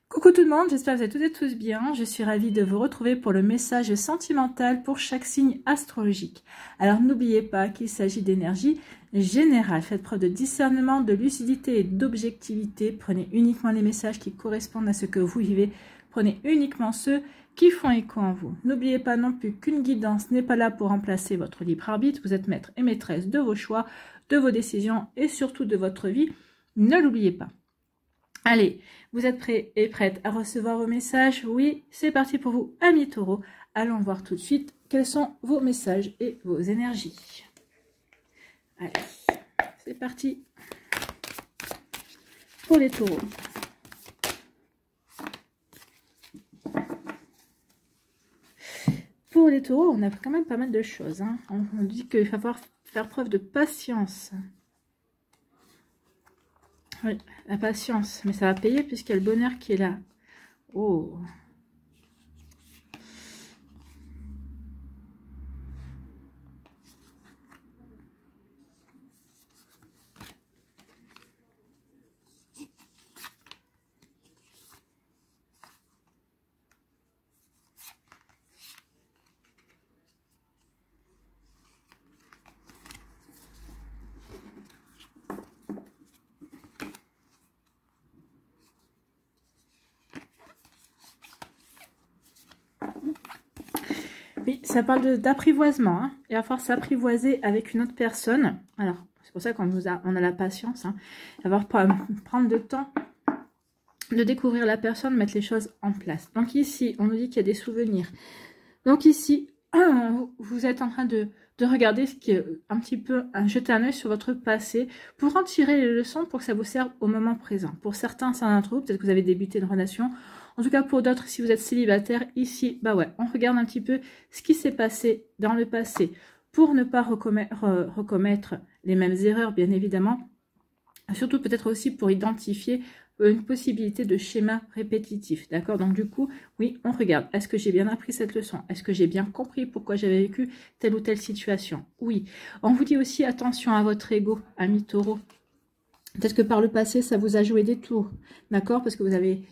Coucou tout le monde, j'espère que vous êtes toutes et tous bien. Je suis ravie de vous retrouver pour le message sentimental pour chaque signe astrologique. Alors n'oubliez pas qu'il s'agit d'énergie générale. Faites preuve de discernement, de lucidité et d'objectivité. Prenez uniquement les messages qui correspondent à ce que vous vivez. Prenez uniquement ceux qui font écho en vous. N'oubliez pas non plus qu'une guidance n'est pas là pour remplacer votre libre arbitre. Vous êtes maître et maîtresse de vos choix, de vos décisions et surtout de votre vie. Ne l'oubliez pas. Allez, vous êtes prêts et prêtes à recevoir vos messages? Oui, c'est parti pour vous, amis taureaux. Allons voir tout de suite quels sont vos messages et vos énergies. Allez, c'est parti pour les taureaux. Pour les taureaux, on a quand même pas mal de choses. Hein. On dit qu'il va falloir faire preuve de patience. Oui, la patience, mais ça va payer puisqu'il y a le bonheur qui est là. Oh. Oui, ça parle d'apprivoisement. Hein. Il va falloir s'apprivoiser avec une autre personne. Alors, c'est pour ça qu'on on a la patience. Hein. Il va falloir prendre le temps de découvrir la personne, mettre les choses en place. Donc ici, on nous dit qu'il y a des souvenirs. Donc ici, vous êtes en train de regarder ce qui est un petit peu, jeter un œil sur votre passé pour en tirer les leçons pour que ça vous serve au moment présent. Pour certains, c'est un intro, peut-être que vous avez débuté une relation. En tout cas, pour d'autres, si vous êtes célibataire, ici, bah ouais, on regarde un petit peu ce qui s'est passé dans le passé pour ne pas recommettre les mêmes erreurs, bien évidemment. Surtout peut-être aussi pour identifier une possibilité de schéma répétitif, d'accord? Donc du coup, oui, on regarde. Est-ce que j'ai bien appris cette leçon? Est-ce que j'ai bien compris pourquoi j'avais vécu telle ou telle situation? Oui. On vous dit aussi attention à votre ego, amis taureaux. Peut-être que par le passé, ça vous a joué des tours, d'accord? Parce que vous avez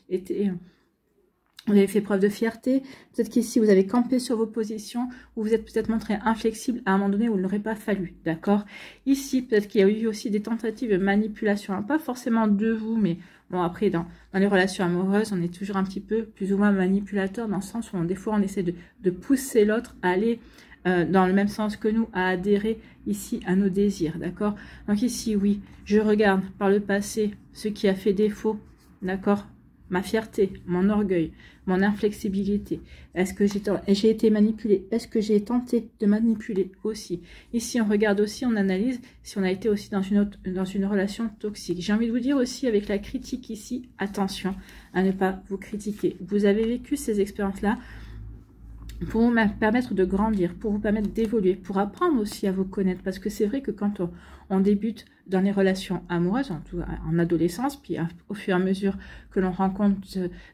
fait preuve de fierté. Peut-être qu'ici, vous avez campé sur vos positions ou vous êtes peut-être montré inflexible à un moment donné où il n'aurait pas fallu. D'accord? Ici, peut-être qu'il y a eu aussi des tentatives de manipulation. Hein, pas forcément de vous, mais bon, après, dans les relations amoureuses, on est toujours un petit peu plus ou moins manipulateur dans le sens où des fois, on essaie de pousser l'autre à aller dans le même sens que nous, à adhérer ici à nos désirs. D'accord? Donc ici, oui, je regarde par le passé ce qui a fait défaut. D'accord? Ma fierté, mon orgueil, mon inflexibilité. Est-ce que j'ai été manipulée? Est-ce que j'ai tenté de manipuler aussi? Ici, on regarde aussi, on analyse si on a été aussi dans une relation toxique. J'ai envie de vous dire aussi avec la critique ici, attention à ne pas vous critiquer. Vous avez vécu ces expériences-là pour vous permettre de grandir, pour vous permettre d'évoluer, pour apprendre aussi à vous connaître. Parce que c'est vrai que quand on débute dans les relations amoureuses, en adolescence, puis au fur et à mesure que l'on rencontre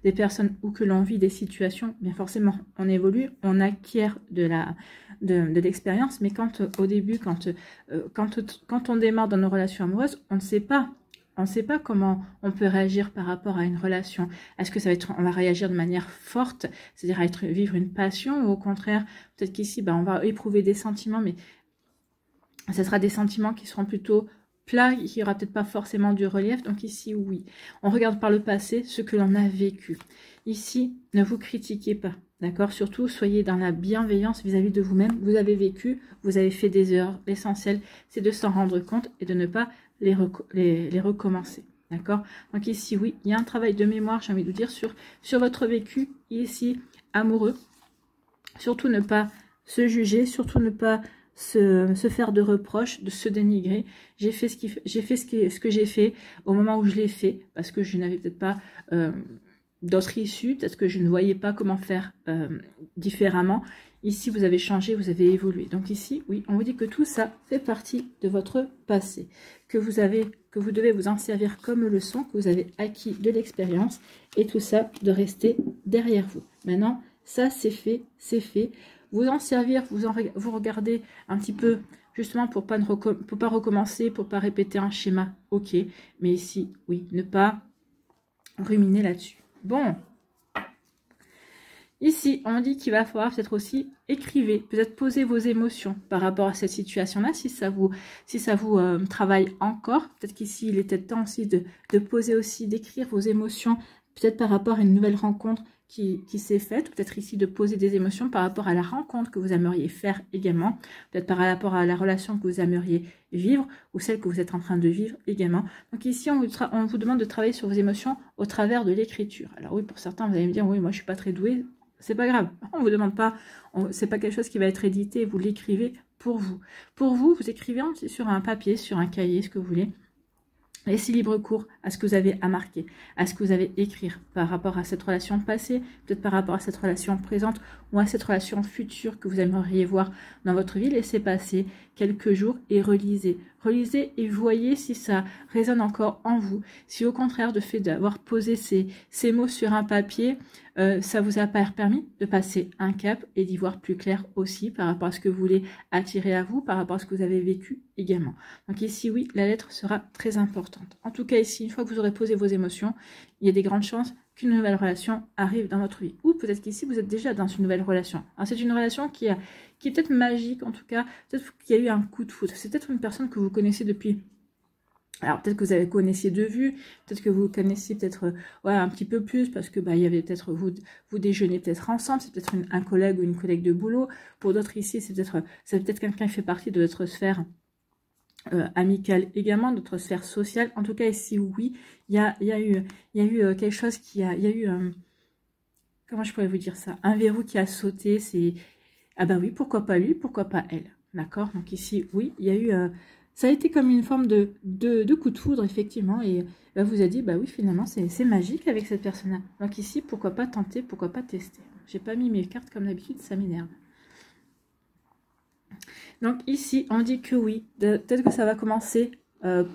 des personnes ou que l'on vit des situations, bien forcément, on évolue, on acquiert de l'expérience. Mais au début, quand on démarre dans nos relations amoureuses, on ne sait pas. On ne sait pas comment on peut réagir par rapport à une relation. Est-ce que on va réagir de manière forte, c'est-à-dire vivre une passion, ou au contraire, peut-être qu'ici, on va éprouver des sentiments, mais ce sera des sentiments qui seront plutôt plats, il n'y aura peut-être pas forcément du relief. Donc ici, oui, on regarde par le passé ce que l'on a vécu. Ici, ne vous critiquez pas, d'accord? Surtout, soyez dans la bienveillance vis-à-vis de vous-même. Vous avez vécu, vous avez fait des erreurs. L'essentiel, c'est de s'en rendre compte et de ne pas les recommencer, d'accord? Donc ici, oui, il y a un travail de mémoire, j'ai envie de vous dire, sur votre vécu, ici, amoureux. Surtout ne pas se juger, surtout ne pas se faire de reproches, de se dénigrer. J'ai fait ce que j'ai fait au moment où je l'ai fait, parce que je n'avais peut-être pas d'autres issues, peut-être que je ne voyais pas comment faire différemment. Ici, vous avez changé, vous avez évolué. Donc ici, oui, on vous dit que tout ça fait partie de votre passé, que vous devez vous en servir comme leçon, que vous avez acquis de l'expérience, et tout ça de rester derrière vous. Maintenant, ça, c'est fait, c'est fait. Vous en servir, vous regardez un petit peu, justement, pour pas recommencer, pour pas répéter un schéma, ok. Mais ici, oui, ne pas ruminer là-dessus. Bon. Ici, on dit qu'il va falloir peut-être aussi écrivez, peut-être poser vos émotions par rapport à cette situation-là, si ça vous travaille encore. Peut-être qu'ici, il était temps aussi de poser aussi, d'écrire vos émotions, peut-être par rapport à une nouvelle rencontre qui s'est faite. Peut-être ici de poser des émotions par rapport à la rencontre que vous aimeriez faire également. Peut-être par rapport à la relation que vous aimeriez vivre ou celle que vous êtes en train de vivre également. Donc ici, on vous demande de travailler sur vos émotions au travers de l'écriture. Alors oui, pour certains, vous allez me dire, oui, moi, je suis pas très douée. C'est pas grave, on vous demande pas, c'est pas quelque chose qui va être édité, vous l'écrivez pour vous. Pour vous, vous écrivez sur un papier, sur un cahier, ce que vous voulez. Laissez libre cours à ce que vous avez à marquer, à ce que vous avez à écrire par rapport à cette relation passée, peut-être par rapport à cette relation présente ou à cette relation future que vous aimeriez voir dans votre vie. Laissez passer quelques jours et relisez. Relisez et voyez si ça résonne encore en vous. Si au contraire, de fait d'avoir posé ces mots sur un papier, ça vous a permis de passer un cap et d'y voir plus clair aussi par rapport à ce que vous voulez attirer à vous, par rapport à ce que vous avez vécu également. Donc ici, oui, la lettre sera très importante. En tout cas, ici, une fois que vous aurez posé vos émotions, il y a des grandes chances qu'une nouvelle relation arrive dans votre vie. Ou peut-être qu'ici, vous êtes déjà dans une nouvelle relation. Alors, c'est une relation qui est peut-être magique, en tout cas. Peut-être qu'il y a eu un coup de foudre. C'est peut-être une personne que vous connaissez depuis... Alors, peut-être que vous avez connaissiez de vue, peut-être que vous connaissiez peut-être un petit peu plus, parce que il y avait peut-être vous déjeunez peut-être ensemble, c'est peut-être un collègue ou une collègue de boulot. Pour d'autres ici, c'est peut-être quelqu'un qui fait partie de votre sphère amicale également, notre sphère sociale. En tout cas, ici, oui, il y a eu quelque chose il y a eu, comment je pourrais vous dire ça, un verrou qui a sauté, c'est, ah bah oui, pourquoi pas lui, pourquoi pas elle, d'accord? Donc ici, oui, il y a eu, ça a été comme une forme de coup de foudre, effectivement, et vous a dit, bah oui, finalement, c'est magique avec cette personne-là. Donc ici, pourquoi pas tenter, pourquoi pas tester. J'ai pas mis mes cartes comme d'habitude, ça m'énerve. Donc ici, on dit que oui, peut-être que ça va commencer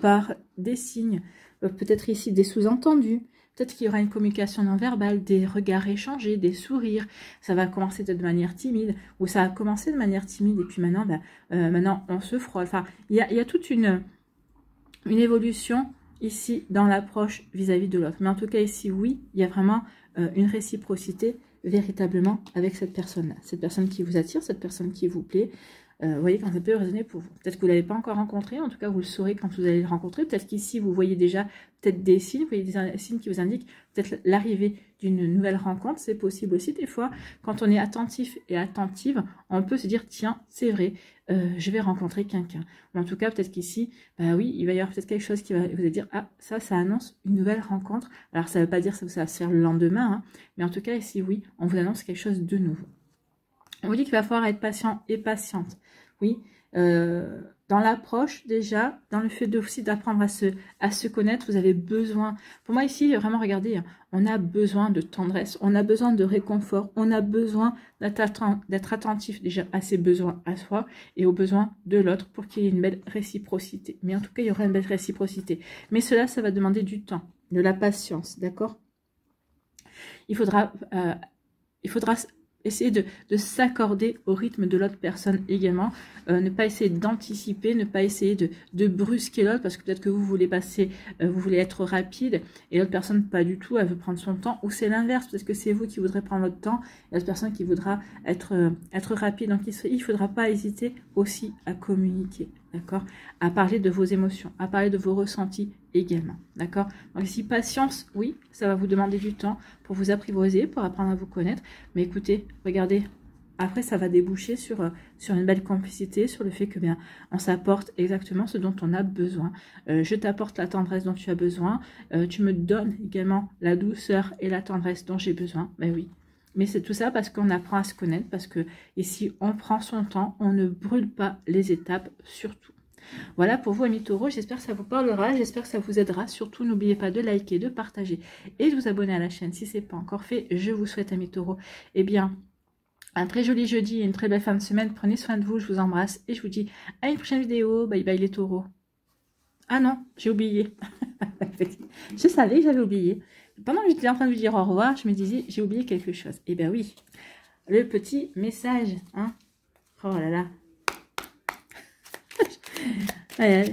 par des signes, peut-être ici des sous-entendus, peut-être qu'il y aura une communication non verbale, des regards échangés, des sourires, ça va commencer peut-être de manière timide, ou ça a commencé de manière timide, et puis maintenant, maintenant on se frôle. Enfin, il y a toute une évolution ici dans l'approche vis-à-vis de l'autre. Mais en tout cas ici, oui, il y a vraiment une réciprocité véritablement avec cette personne-là. Cette personne qui vous attire, cette personne qui vous plaît. Vous voyez quand ça peut résonner pour vous. Peut-être que vous ne l'avez pas encore rencontré, en tout cas vous le saurez quand vous allez le rencontrer. Peut-être qu'ici vous voyez déjà peut-être des signes, vous voyez des signes qui vous indiquent peut-être l'arrivée d'une nouvelle rencontre. C'est possible aussi des fois, quand on est attentif et attentive, on peut se dire tiens, c'est vrai, je vais rencontrer quelqu'un. Ou en tout cas peut-être qu'ici, bah oui, il va y avoir peut-être quelque chose qui va vous dire ah ça annonce une nouvelle rencontre. Alors ça ne veut pas dire que ça va se faire le lendemain, hein, mais en tout cas ici oui, on vous annonce quelque chose de nouveau. On vous dit qu'il va falloir être patient et patiente. Oui, dans l'approche déjà, dans le fait aussi d'apprendre à se connaître, vous avez besoin. Pour moi ici, vraiment regardez, on a besoin de tendresse, on a besoin de réconfort, on a besoin d'être attentif déjà à ses besoins à soi et aux besoins de l'autre pour qu'il y ait une belle réciprocité. Mais en tout cas, il y aura une belle réciprocité. Mais cela, ça va demander du temps, de la patience, d'accord? Il faudra essayer de s'accorder au rythme de l'autre personne également. Ne pas essayer d'anticiper, ne pas essayer de brusquer l'autre parce que peut-être que vous voulez passer, vous voulez être rapide et l'autre personne pas du tout, elle veut prendre son temps. Ou c'est l'inverse, parce que c'est vous qui voudrez prendre votre temps et l'autre personne qui voudra être rapide. Donc il ne faudra pas hésiter aussi à communiquer, d'accord? À parler de vos émotions, à parler de vos ressentis également, d'accord? Donc ici, patience, oui, ça va vous demander du temps pour vous apprivoiser, pour apprendre à vous connaître. Mais écoutez, regardez, après ça va déboucher sur une belle complicité, sur le fait que bien on s'apporte exactement ce dont on a besoin. Je t'apporte la tendresse dont tu as besoin, tu me donnes également la douceur et la tendresse dont j'ai besoin. Ben oui. Mais c'est tout ça parce qu'on apprend à se connaître, parce que ici on prend son temps, on ne brûle pas les étapes surtout. Voilà pour vous amis taureaux, j'espère que ça vous parlera, j'espère que ça vous aidera. Surtout n'oubliez pas de liker, de partager et de vous abonner à la chaîne si ce n'est pas encore fait. Je vous souhaite amis taureaux, eh bien un très joli jeudi et une très belle fin de semaine. Prenez soin de vous, je vous embrasse et je vous dis à une prochaine vidéo. Bye bye les taureaux. Ah non, j'ai oublié. Je savais que j'avais oublié. Pendant que j'étais en train de vous dire au revoir, je me disais j'ai oublié quelque chose. Eh bien oui, le petit message, hein. Oh là là.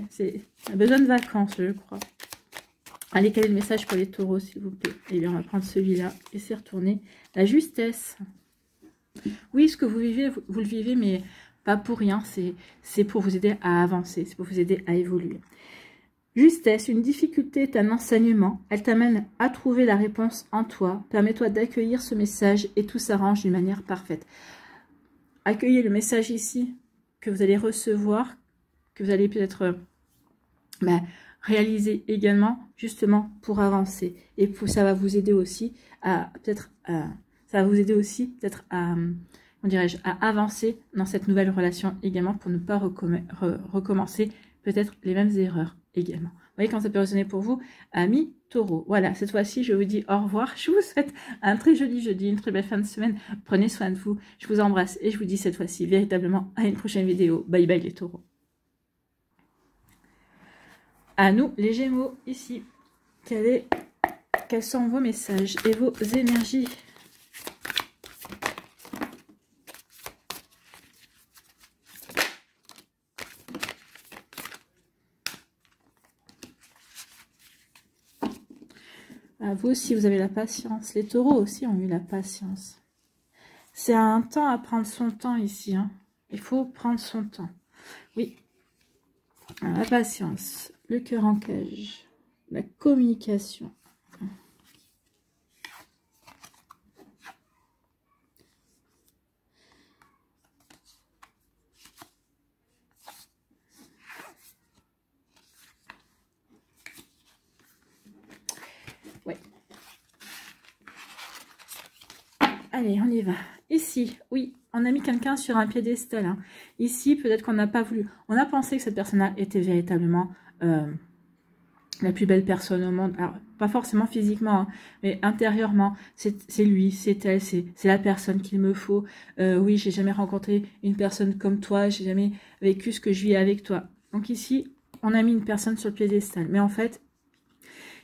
C'est besoin de vacances, je crois. Allez, quel est le message pour les taureaux, s'il vous plaît? Eh bien, on va prendre celui-là et c'est retourné. La justesse. Oui, ce que vous vivez, vous le vivez, mais pas pour rien. C'est pour vous aider à avancer, c'est pour vous aider à évoluer. Justesse, une difficulté est un enseignement. Elle t'amène à trouver la réponse en toi. Permets-toi d'accueillir ce message et tout s'arrange d'une manière parfaite. Accueillez le message ici que vous allez recevoir, que vous allez peut-être réaliser également, justement pour avancer. Et ça va vous aider aussi à comment dirais-je, à avancer dans cette nouvelle relation également pour ne pas recommencer peut-être les mêmes erreurs également. Vous voyez quand ça peut résonner pour vous, amis taureau. Voilà, cette fois-ci, je vous dis au revoir. Je vous souhaite un très joli jeudi, une très belle fin de semaine. Prenez soin de vous. Je vous embrasse et je vous dis cette fois-ci véritablement à une prochaine vidéo. Bye bye les taureaux. À nous, les Gémeaux, ici. Quels sont vos messages et vos énergies? Vous aussi, vous avez la patience. Les taureaux aussi ont eu la patience. C'est un temps à prendre son temps ici. Hein. Il faut prendre son temps. Oui. La patience. Le cœur en cage. La communication. Ouais. Allez, on y va. Ici, oui, on a mis quelqu'un sur un piédestal. Hein. Ici, peut-être qu'on n'a pas voulu. On a pensé que cette personne-là était véritablement la plus belle personne au monde. Alors, pas forcément physiquement, hein, mais intérieurement. C'est lui, c'est elle, c'est la personne qu'il me faut. Oui, j'ai jamais rencontré une personne comme toi. J'ai jamais vécu ce que je vis avec toi. Donc ici, on a mis une personne sur le piédestal. Mais en fait,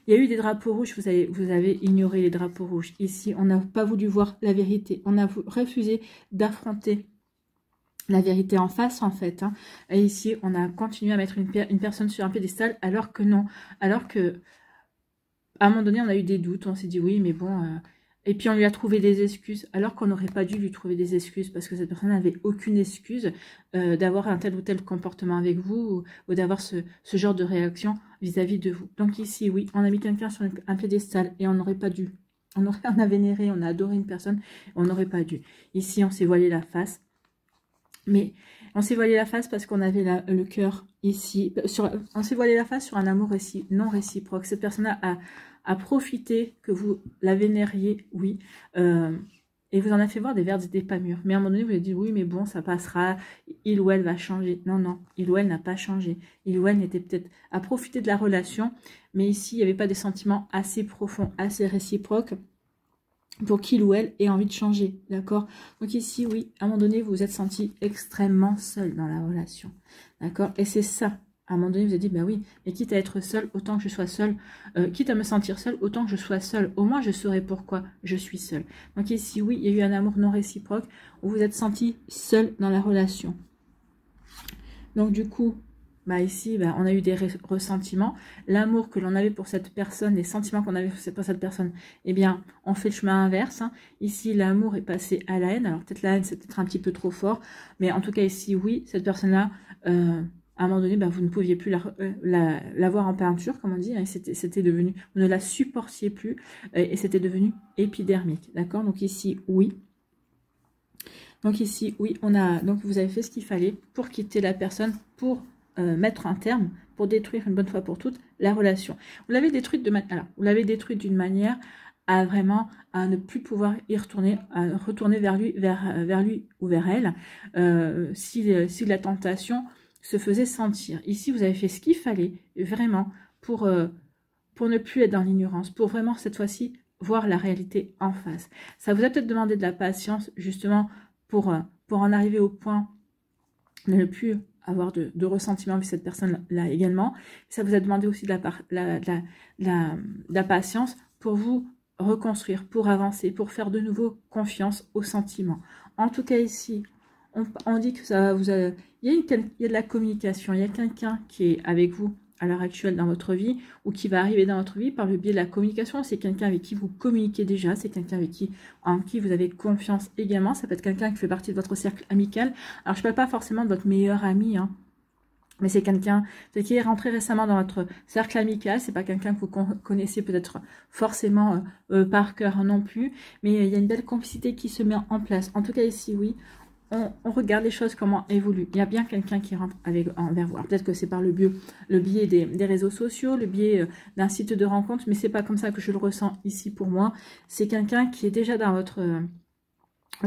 il y a eu des drapeaux rouges, vous avez ignoré les drapeaux rouges. Ici, on n'a pas voulu voir la vérité. On a refusé d'affronter la vérité en face, en fait. Hein. Et ici, on a continué à mettre une personne sur un piédestal, alors que non. Alors que, à un moment donné, on a eu des doutes. On s'est dit, oui, mais bon... Et puis, on lui a trouvé des excuses, alors qu'on n'aurait pas dû lui trouver des excuses, parce que cette personne n'avait aucune excuse d'avoir un tel ou tel comportement avec vous, ou d'avoir ce genre de réaction vis-à-vis de vous. Donc ici, oui, on a mis quelqu'un sur un piédestal, et on n'aurait pas dû. On a vénéré, on a adoré une personne, on n'aurait pas dû. Ici, on s'est voilé la face. Mais on s'est voilé la face parce qu'on avait le cœur ici. On s'est voilé la face sur un amour non réciproque. Cette personne-là a profité que vous la vénériez, oui. Et vous en avez fait voir des verts et des pas mûrs. Mais à un moment donné, vous avez dit, oui, mais bon, ça passera. Il ou elle va changer. Non, non, il ou elle n'a pas changé. Il ou elle n'était peut-être à profiter de la relation. Mais ici, il n'y avait pas des sentiments assez profonds, assez réciproques, pour qu'il ou elle ait envie de changer, d'accord? Donc ici, oui, à un moment donné, vous vous êtes senti extrêmement seul dans la relation, d'accord? Et c'est ça, à un moment donné, vous avez dit, bah oui, mais quitte à être seul, autant que je sois seul, quitte à me sentir seul, autant que je sois seul, au moins je saurai pourquoi je suis seul. Donc ici, oui, il y a eu un amour non réciproque, où vous êtes senti seul dans la relation. Donc du coup, bah ici, bah, on a eu des ressentiments. L'amour que l'on avait pour cette personne, les sentiments qu'on avait pour cette personne, eh bien, on fait le chemin inverse. Hein. Ici, l'amour est passé à la haine. Alors peut-être la haine, c'est peut-être un petit peu trop fort. Mais en tout cas, ici, oui, cette personne-là, à un moment donné, bah, vous ne pouviez plus la voir en peinture, comme on dit. Hein, c'était devenu, vous ne la supportiez plus. Et c'était devenu épidermique. D'accord? Donc ici, oui. Donc ici, oui, donc vous avez fait ce qu'il fallait pour quitter la personne, pour mettre un terme, pour détruire une bonne fois pour toutes la relation. Vous l'avez détruite d'une manière à vraiment à ne plus pouvoir y retourner, à retourner vers lui ou vers elle, si la tentation se faisait sentir. Ici, vous avez fait ce qu'il fallait vraiment pour ne plus être dans l'ignorance, pour vraiment cette fois-ci voir la réalité en face. Ça vous a peut-être demandé de la patience justement pour en arriver au point de ne plus avoir de ressentiment avec cette personne-là également. Ça vous a demandé aussi de la patience pour vous reconstruire, pour avancer, pour faire de nouveau confiance aux sentiments. En tout cas ici, on dit que ça vous a... Il y a de la communication, il y a quelqu'un qui est avec vous à l'heure actuelle dans votre vie ou qui va arriver dans votre vie par le biais de la communication. C'est quelqu'un avec qui vous communiquez déjà, c'est quelqu'un avec en qui vous avez confiance également. Ça peut être quelqu'un qui fait partie de votre cercle amical. Alors, je ne parle pas forcément de votre meilleur ami, hein, mais c'est quelqu'un qui est rentré récemment dans votre cercle amical. C'est pas quelqu'un que vous connaissez peut-être forcément par cœur non plus, mais il y a une belle complicité qui se met en place. En tout cas ici, oui, on regarde les choses comment évoluent. Il y a bien quelqu'un qui rentre envers vous. Peut-être que c'est par le biais des réseaux sociaux, le biais d'un site de rencontre, mais c'est pas comme ça que je le ressens ici pour moi. C'est quelqu'un qui est déjà dans votre...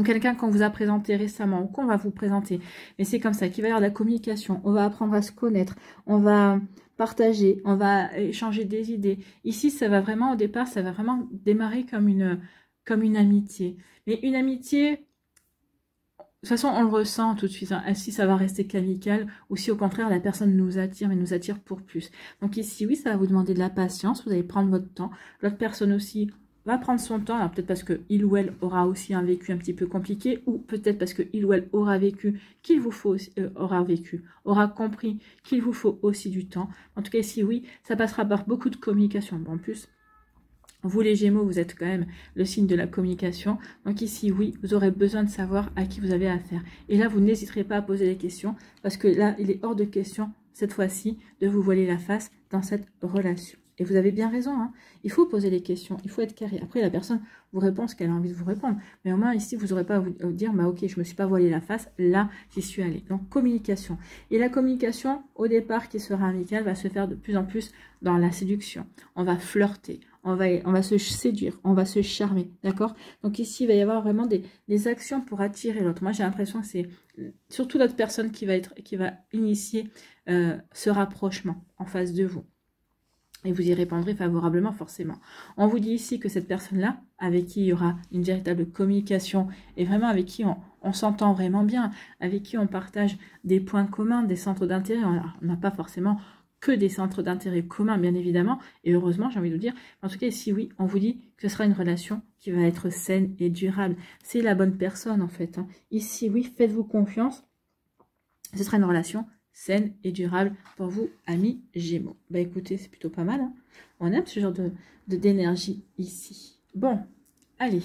quelqu'un qu'on vous a présenté récemment ou qu'on va vous présenter. Mais c'est comme ça qu'il va y avoir de la communication. On va apprendre à se connaître. On va partager. On va échanger des idées. Ici, ça va vraiment, au départ, ça va vraiment démarrer comme une amitié. Mais une amitié... De toute façon, on le ressent tout de suite, hein, si ça va rester qu'amical ou si au contraire la personne nous attire, mais nous attire pour plus. Donc ici, oui, ça va vous demander de la patience, vous allez prendre votre temps. L'autre personne aussi va prendre son temps, alors peut-être parce qu'il ou elle aura aussi un vécu un petit peu compliqué, ou peut-être parce qu'il ou elle aura vécu qu'il vous faut, aura compris qu'il vous faut aussi du temps. En tout cas, ici, oui, ça passera par beaucoup de communication. Bon, en plus... Vous les Gémeaux, vous êtes quand même le signe de la communication. Donc ici, oui, vous aurez besoin de savoir à qui vous avez affaire. Et là, vous n'hésiterez pas à poser des questions parce que là, il est hors de question, cette fois-ci, de vous voiler la face dans cette relation. Et vous avez bien raison, hein. Il faut poser les questions, il faut être carré. Après, la personne vous répond ce qu'elle a envie de vous répondre. Mais au moins, ici, vous n'aurez pas à vous dire, bah, ok, je ne me suis pas voilé la face, là, j'y suis allée. Donc, communication. Et la communication, au départ, qui sera amicale, va se faire de plus en plus dans la séduction. On va flirter. On va se séduire, on va se charmer, d'accord? Donc ici, il va y avoir vraiment des actions pour attirer l'autre. Moi, j'ai l'impression que c'est surtout l'autre personne qui va initier ce rapprochement en face de vous. Et vous y répondrez favorablement, forcément. On vous dit ici que cette personne-là, avec qui il y aura une véritable communication, et vraiment avec qui on s'entend vraiment bien, avec qui on partage des points communs, des centres d'intérêt. On n'a pas forcément... que des centres d'intérêt communs, bien évidemment, et heureusement, j'ai envie de vous dire, en tout cas, ici, oui, on vous dit que ce sera une relation qui va être saine et durable. C'est la bonne personne, en fait, hein. Ici, oui, faites-vous confiance, ce sera une relation saine et durable pour vous, amis Gémeaux. Bah, écoutez, c'est plutôt pas mal, hein. On aime ce genre d'énergie ici. Bon, allez.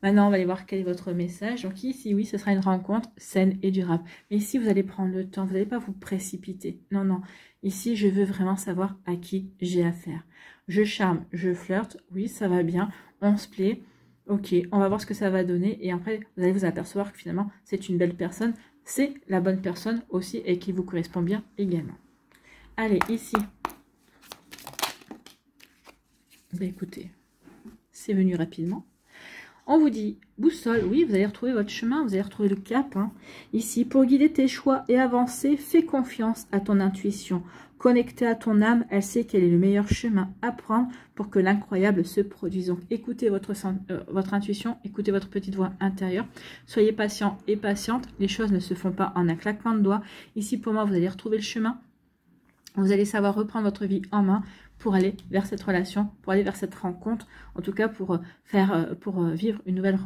Maintenant, on va aller voir quel est votre message. Donc ici, oui, ce sera une rencontre saine et durable. Mais ici, vous allez prendre le temps. Vous n'allez pas vous précipiter. Non, non. Ici, je veux vraiment savoir à qui j'ai affaire. Je charme, je flirte. Oui, ça va bien. On se plaît. Ok, on va voir ce que ça va donner. Et après, vous allez vous apercevoir que finalement, c'est une belle personne. C'est la bonne personne aussi et qui vous correspond bien également. Allez, ici. Ben, écoutez, c'est venu rapidement. On vous dit, boussole, oui, vous allez retrouver votre chemin, vous allez retrouver le cap. Hein. Ici, pour guider tes choix et avancer, fais confiance à ton intuition. Connectée à ton âme, elle sait quel est le meilleur chemin à prendre pour que l'incroyable se produise. Donc, écoutez votre intuition, écoutez votre petite voix intérieure. Soyez patient et patiente. Les choses ne se font pas en un claquement de doigts. Ici, pour moi, vous allez retrouver le chemin. Vous allez savoir reprendre votre vie en main pour aller vers cette relation, pour aller vers cette rencontre, en tout cas pour vivre une nouvelle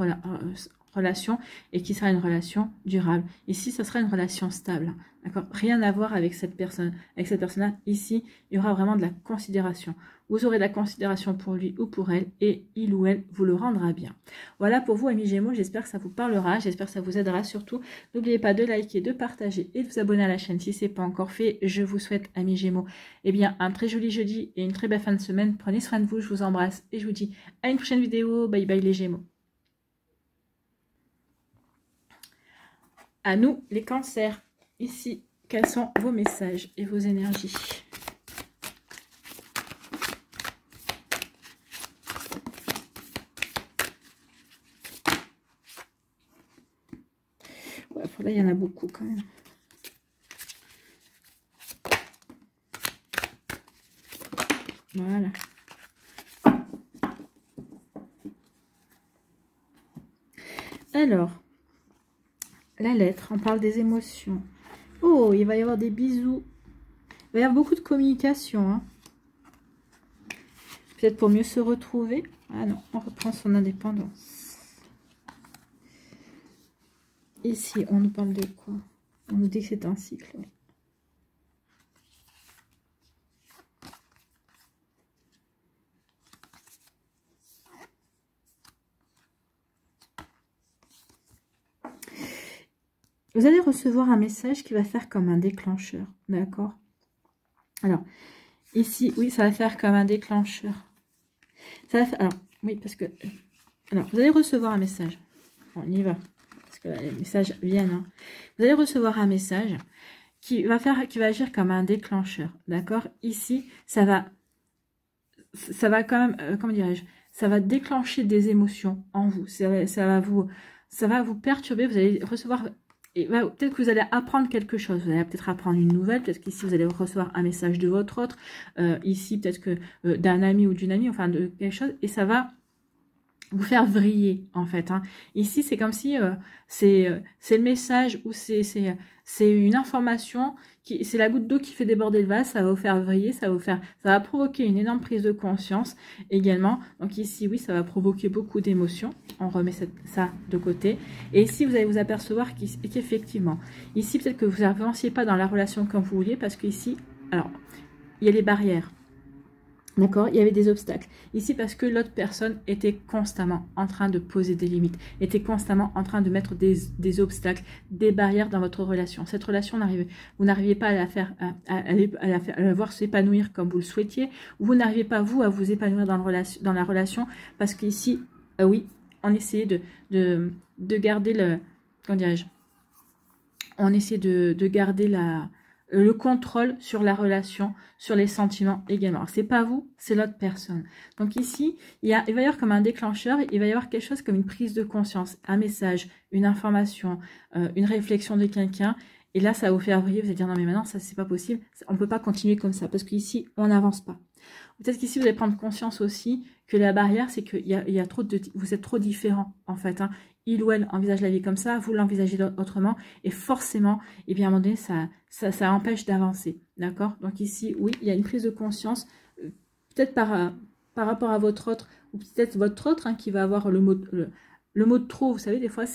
relation et qui sera une relation durable. Ici, ce sera une relation stable. D'accord? Rien à voir avec cette personne. Avec cette personne-là, ici, il y aura vraiment de la considération. Vous aurez de la considération pour lui ou pour elle et il ou elle vous le rendra bien. Voilà pour vous, amis Gémeaux. J'espère que ça vous parlera. J'espère que ça vous aidera surtout. N'oubliez pas de liker, de partager et de vous abonner à la chaîne si ce n'est pas encore fait. Je vous souhaite, amis Gémeaux, eh bien, un très joli jeudi et une très belle fin de semaine. Prenez soin de vous. Je vous embrasse et je vous dis à une prochaine vidéo. Bye bye les Gémeaux. À nous, les cancers. Ici, quels sont vos messages et vos énergies? Ouais, là, il y en a beaucoup quand même. Voilà. Alors, la lettre, on parle des émotions. Oh, il va y avoir des bisous. Il va y avoir beaucoup de communication. Hein. Peut-être pour mieux se retrouver. Ah non, on reprend son indépendance. Ici, on nous parle de quoi? On nous dit que c'est un cycle. Oui. vous allez recevoir un message qui va faire comme un déclencheur, d'accord? Alors, ici, oui, ça va faire comme un déclencheur. Ça va faire, alors, oui, parce que... Alors, vous allez recevoir un message. Bon, on y va, parce que les messages viennent. Hein. Vous allez recevoir un message qui va agir comme un déclencheur, d'accord? Ici, ça va quand même, comment dirais-je, ça va déclencher des émotions en vous. Ça va vous perturber. Vous allez recevoir, peut-être que vous allez apprendre quelque chose. Vous allez peut-être apprendre une nouvelle. Peut-être qu'ici vous allez recevoir un message de votre autre. Ici, peut-être que d'un ami ou d'une amie, enfin de quelque chose, et ça va vous faire vriller en fait. Hein. Ici, c'est comme si c'est le message ou c'est une information qui c'est la goutte d'eau qui fait déborder le vase. Ça va vous faire vriller, ça va provoquer une énorme prise de conscience également. Donc ici, oui, ça va provoquer beaucoup d'émotions. On remet ça de côté. Et ici, vous allez vous apercevoir qu'effectivement, ici peut-être que vous n'avanciez pas dans la relation comme vous vouliez parce qu'ici, alors il y a les barrières. D'accord, il y avait des obstacles. Ici, parce que l'autre personne était constamment en train de poser des limites, était constamment en train de mettre des obstacles, des barrières dans votre relation. Cette relation, vous n'arriviez pas à la voir s'épanouir comme vous le souhaitiez. Vous n'arriviez pas, vous, à vous épanouir dans la relation. Parce qu'ici, oui, on essayait de garder le... Comment dirais-je? On essaie de garder le contrôle sur la relation, sur les sentiments également. C'est pas vous, c'est l'autre personne. Donc ici, il va y avoir comme un déclencheur, il va y avoir quelque chose comme une prise de conscience, un message, une information, une réflexion de quelqu'un. Et là, ça va vous faire vriller, vous allez dire non mais maintenant, ça c'est pas possible, on ne peut pas continuer comme ça, parce qu'ici, on n'avance pas. Peut-être qu'ici, vous allez prendre conscience aussi que la barrière, c'est qu'il y a trop vous êtes trop différents en fait. Hein. Il ou elle envisage la vie comme ça, vous l'envisagez autrement, et forcément, eh bien, à un moment donné, ça empêche d'avancer, d'accord? Donc ici, oui, il y a une prise de conscience, peut-être par rapport à votre autre, ou peut-être votre autre hein, qui va avoir le mot de trop, vous savez, des fois,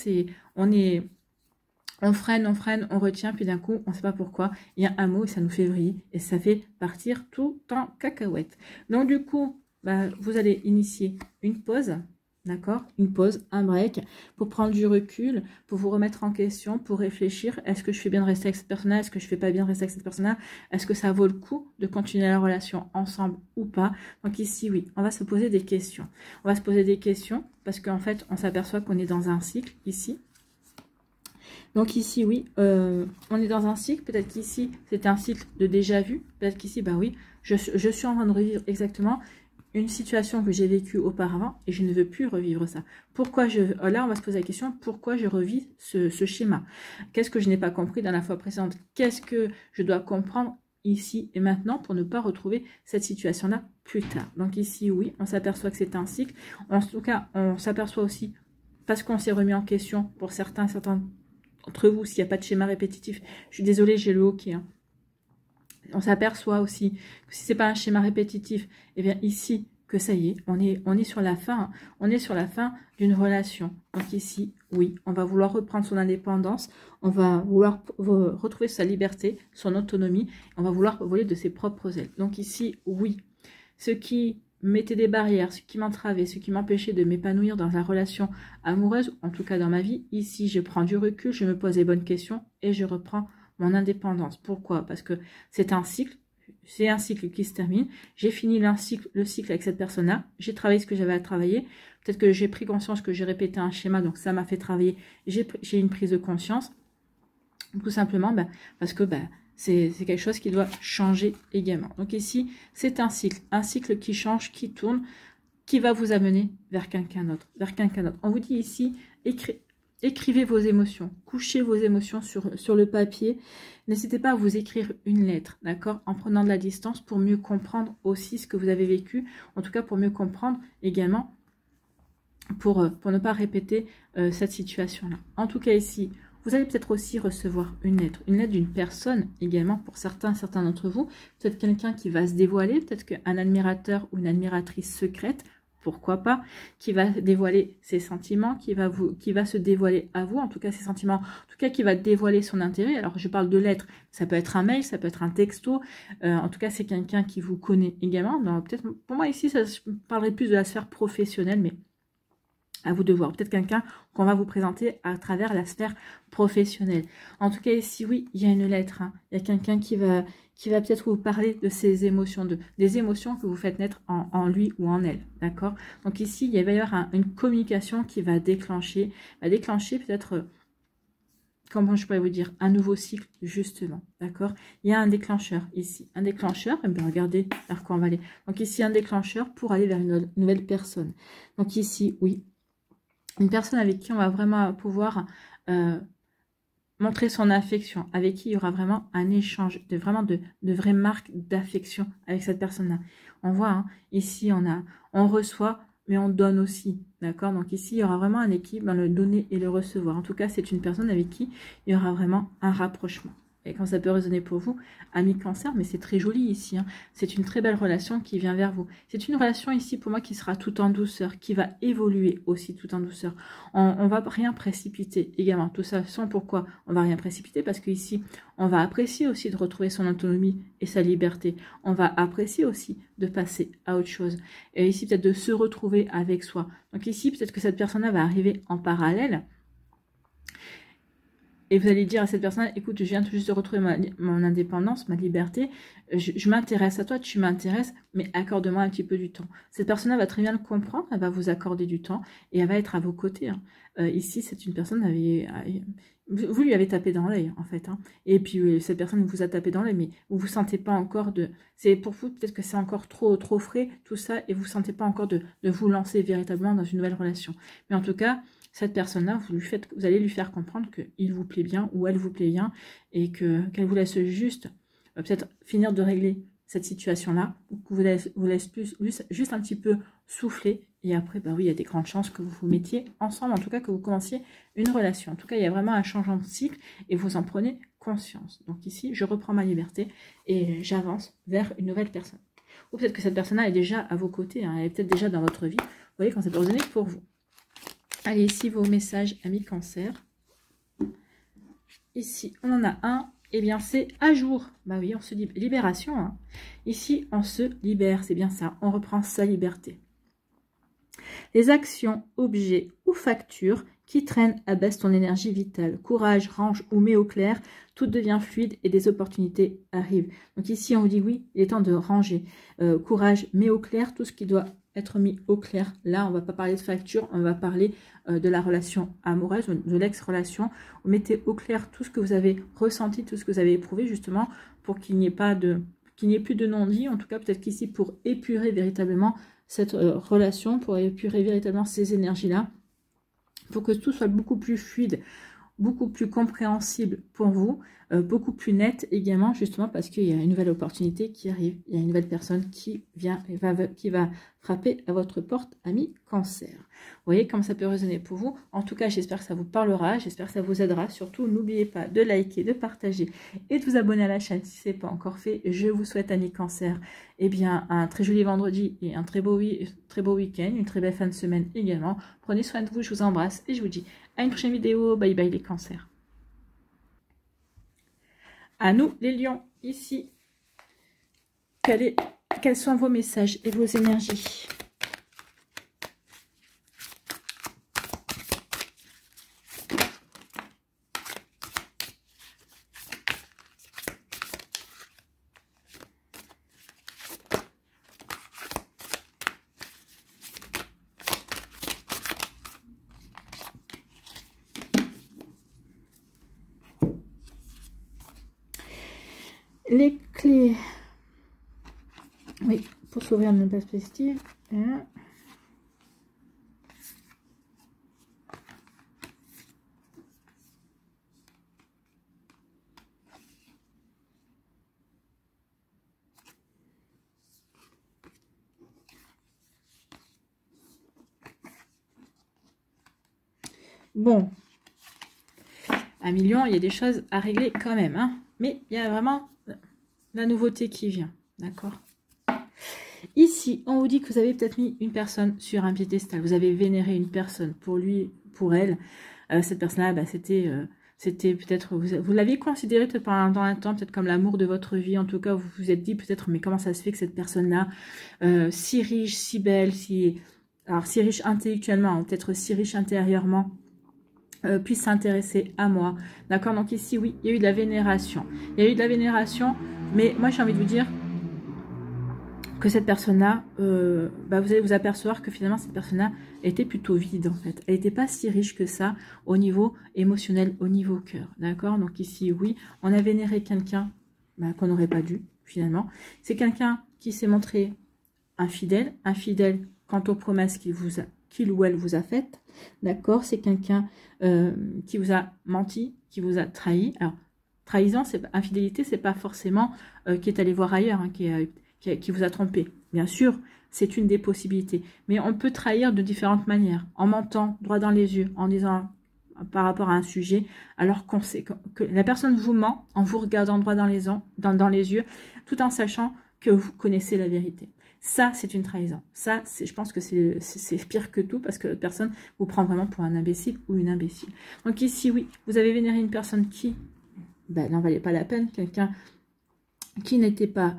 on freine, on retient, puis d'un coup, on ne sait pas pourquoi, il y a un mot et ça nous fait vriller, et ça fait partir tout en cacahuète. Donc du coup, bah, vous allez initier une pause, d'accord? Une pause, un break, pour prendre du recul, pour vous remettre en question, pour réfléchir. Est-ce que je fais bien de rester avec cette personne-là? Est-ce que je fais pas bien de rester avec cette personne-là? Est-ce que ça vaut le coup de continuer la relation ensemble ou pas? Donc ici, oui, on va se poser des questions. On va se poser des questions parce qu'en fait, on s'aperçoit qu'on est dans un cycle ici. Donc ici, oui, on est dans un cycle. Peut-être qu'ici, c'est un cycle de déjà vu. Peut-être qu'ici, bah oui, je suis en train de revivre exactement une situation que j'ai vécue auparavant et je ne veux plus revivre ça. Pourquoi là, on va se poser la question, pourquoi je revis ce schéma? Qu'est-ce que je n'ai pas compris dans la fois précédente? Qu'est-ce que je dois comprendre ici et maintenant pour ne pas retrouver cette situation-là plus tard? Donc ici, oui, on s'aperçoit que c'est un cycle. En tout cas, on s'aperçoit aussi, parce qu'on s'est remis en question pour certains entre vous, s'il n'y a pas de schéma répétitif. Je suis désolée, j'ai le hockey. Hein. On s'aperçoit aussi que si ce n'est pas un schéma répétitif, eh bien ici, que ça y est, on est sur la fin. Hein. On est sur la fin d'une relation. Donc ici, oui, on va vouloir reprendre son indépendance. On va vouloir retrouver sa liberté, son autonomie. On va vouloir voler de ses propres ailes. Donc ici, oui. Ce qui mettait des barrières, ce qui m'entravait, ce qui m'empêchait de m'épanouir dans la relation amoureuse, en tout cas dans ma vie, ici, je prends du recul, je me pose les bonnes questions et je reprends mon indépendance. Pourquoi? Parce que c'est un cycle qui se termine. J'ai fini le cycle avec cette personne-là. J'ai travaillé ce que j'avais à travailler. Peut-être que j'ai pris conscience que j'ai répété un schéma, donc ça m'a fait travailler. J'ai une prise de conscience. Tout simplement parce que c'est quelque chose qui doit changer également. Donc ici, c'est un cycle qui change, qui tourne, qui va vous amener vers quelqu'un d'autre. On vous dit ici, écrivez vos émotions, couchez vos émotions sur le papier. N'hésitez pas à vous écrire une lettre, d'accord, en prenant de la distance pour mieux comprendre aussi ce que vous avez vécu, en tout cas pour mieux comprendre également, pour ne pas répéter cette situation-là. En tout cas ici, vous allez peut-être aussi recevoir une lettre d'une personne également pour certains d'entre vous, peut-être quelqu'un qui va se dévoiler, peut-être qu'un admirateur ou une admiratrice secrète, pourquoi pas, qui va dévoiler ses sentiments, qui va se dévoiler à vous, en tout cas ses sentiments, en tout cas qui va dévoiler son intérêt. Alors je parle de lettres, ça peut être un mail, ça peut être un texto, en tout cas c'est quelqu'un qui vous connaît également. Peut-être pour moi ici, je parlerai plus de la sphère professionnelle, mais à vous de voir. Peut-être quelqu'un qu'on va vous présenter à travers la sphère professionnelle. En tout cas, ici, oui, il y a une lettre. Hein. Il y a quelqu'un qui va peut-être vous parler de ses émotions, des émotions que vous faites naître en lui ou en elle. D'accord? Donc ici, il va y avoir une communication qui va déclencher peut-être, comment je pourrais vous dire, un nouveau cycle, justement. D'accord? Il y a un déclencheur ici. Un déclencheur, et bien regardez vers quoi on va aller. Donc ici, un déclencheur pour aller vers une nouvelle personne. Donc ici, oui. Une personne avec qui on va vraiment pouvoir montrer son affection, avec qui il y aura vraiment un échange, de vraies marques d'affection avec cette personne-là. On voit, hein, ici, on reçoit, mais on donne aussi, d'accord? Donc ici, il y aura vraiment un équilibre dans le donner et le recevoir. En tout cas, c'est une personne avec qui il y aura vraiment un rapprochement. Et quand ça peut résonner pour vous, ami Cancer, mais c'est très joli ici, hein. C'est une très belle relation qui vient vers vous. C'est une relation ici pour moi qui sera tout en douceur, qui va évoluer aussi tout en douceur. On va rien précipiter également. Tout ça, sans pourquoi on va rien précipiter, parce qu'ici, on va apprécier aussi de retrouver son autonomie et sa liberté. On va apprécier aussi de passer à autre chose. Et ici, peut-être de se retrouver avec soi. Donc ici, peut-être que cette personne-là va arriver en parallèle. Et vous allez dire à cette personne, écoute, je viens tout juste de retrouver mon indépendance, ma liberté, je m'intéresse à toi, tu m'intéresses, mais accorde-moi un petit peu du temps. Cette personne-là va très bien le comprendre, elle va vous accorder du temps et elle va être à vos côtés. Hein. Ici, c'est une personne, vous lui avez tapé dans l'œil, en fait. Hein. Et puis, cette personne vous a tapé dans l'œil, mais vous ne vous sentez pas encore de... C'est pour vous, peut-être que c'est encore trop frais, tout ça, et vous ne sentez pas encore de vous lancer véritablement dans une nouvelle relation. Mais en tout cas... Cette personne-là, vous allez lui faire comprendre qu'il vous plaît bien ou elle vous plaît bien et qu'elle vous laisse juste peut-être finir de régler cette situation-là, ou que vous laisse juste un petit peu souffler. Et après, bah oui, il y a des grandes chances que vous vous mettiez ensemble, en tout cas que vous commenciez une relation. En tout cas, il y a vraiment un changement de cycle et vous en prenez conscience. Donc ici, je reprends ma liberté et j'avance vers une nouvelle personne. Ou peut-être que cette personne-là est déjà à vos côtés, hein, elle est peut-être déjà dans votre vie. Vous voyez, quand ça peut résonner pour vous. Allez, ici, vos messages, amis Cancer. Ici, on en a un. Eh bien, c'est à jour. Bah oui, on se dit libération. Hein. Ici, on se libère. C'est bien ça. On reprend sa liberté. Les actions, objets ou factures qui traînent abaissent ton énergie vitale. Courage, range ou mets au clair. Tout devient fluide et des opportunités arrivent. Donc ici, on vous dit oui, il est temps de ranger. Courage, mets au clair tout ce qui doit être mis au clair. Là, on ne va pas parler de facture, on va parler de la relation amoureuse, de l'ex-relation. Vous mettez au clair tout ce que vous avez ressenti, tout ce que vous avez éprouvé, justement, pour qu'il n'y ait plus de non-dit. En tout cas, peut-être qu'ici, pour épurer véritablement cette relation, pour épurer véritablement ces énergies-là, pour que tout soit beaucoup plus fluide, beaucoup plus compréhensible pour vous, beaucoup plus net également, justement parce qu'il y a une nouvelle opportunité qui arrive, il y a une nouvelle personne qui va frapper à votre porte, ami Cancer. Vous voyez comme ça peut résonner pour vous. En tout cas, j'espère que ça vous parlera, j'espère que ça vous aidera. Surtout, n'oubliez pas de liker, de partager et de vous abonner à la chaîne si ce n'est pas encore fait. Je vous souhaite, ami Cancer, eh bien, un très joli vendredi et un très beau week-end, une très belle fin de semaine également. Prenez soin de vous, je vous embrasse et je vous dis à une prochaine vidéo. Bye bye les cancers. À nous les lions, ici. Quels sont vos messages et vos énergies? Les clés, oui, pour s'ouvrir une perspective. Bon, 1 million, il y a des choses à régler quand même, hein, mais il y a vraiment la nouveauté qui vient, d'accord? Ici, on vous dit que vous avez peut-être mis une personne sur un piédestal. Vous avez vénéré une personne pour lui, pour elle. Cette personne-là, bah, c'était peut-être... Vous l'aviez considéré peut-être pendant un temps, peut-être comme l'amour de votre vie. En tout cas, vous vous êtes dit peut-être, mais comment ça se fait que cette personne-là, si riche, si belle, si alors si riche intellectuellement, peut-être si riche intérieurement, puisse s'intéresser à moi. D'accord? Donc ici, oui, il y a eu de la vénération. Il y a eu de la vénération, mais moi j'ai envie de vous dire que cette personne-là, vous allez vous apercevoir que finalement cette personne-là était plutôt vide en fait. Elle n'était pas si riche que ça au niveau émotionnel, au niveau cœur. D'accord? Donc ici, oui, on a vénéré quelqu'un qu'on n'aurait pas dû finalement. C'est quelqu'un qui s'est montré infidèle quant aux promesses qu'il ou elle vous a faites. D'accord? C'est quelqu'un qui vous a menti, qui vous a trahi. Alors, trahison, infidélité, c'est pas forcément qui est allé voir ailleurs, hein, qui vous a trompé. Bien sûr, c'est une des possibilités. Mais on peut trahir de différentes manières. En mentant droit dans les yeux, en disant par rapport à un sujet, alors qu'on sait que la personne vous ment en vous regardant droit dans les yeux, tout en sachant que vous connaissez la vérité. Ça, c'est une trahison. Ça, je pense que c'est pire que tout parce que la personne vous prend vraiment pour un imbécile ou une imbécile. Donc ici, oui, vous avez vénéré une personne qui n'en valait pas la peine, quelqu'un qui n'était pas...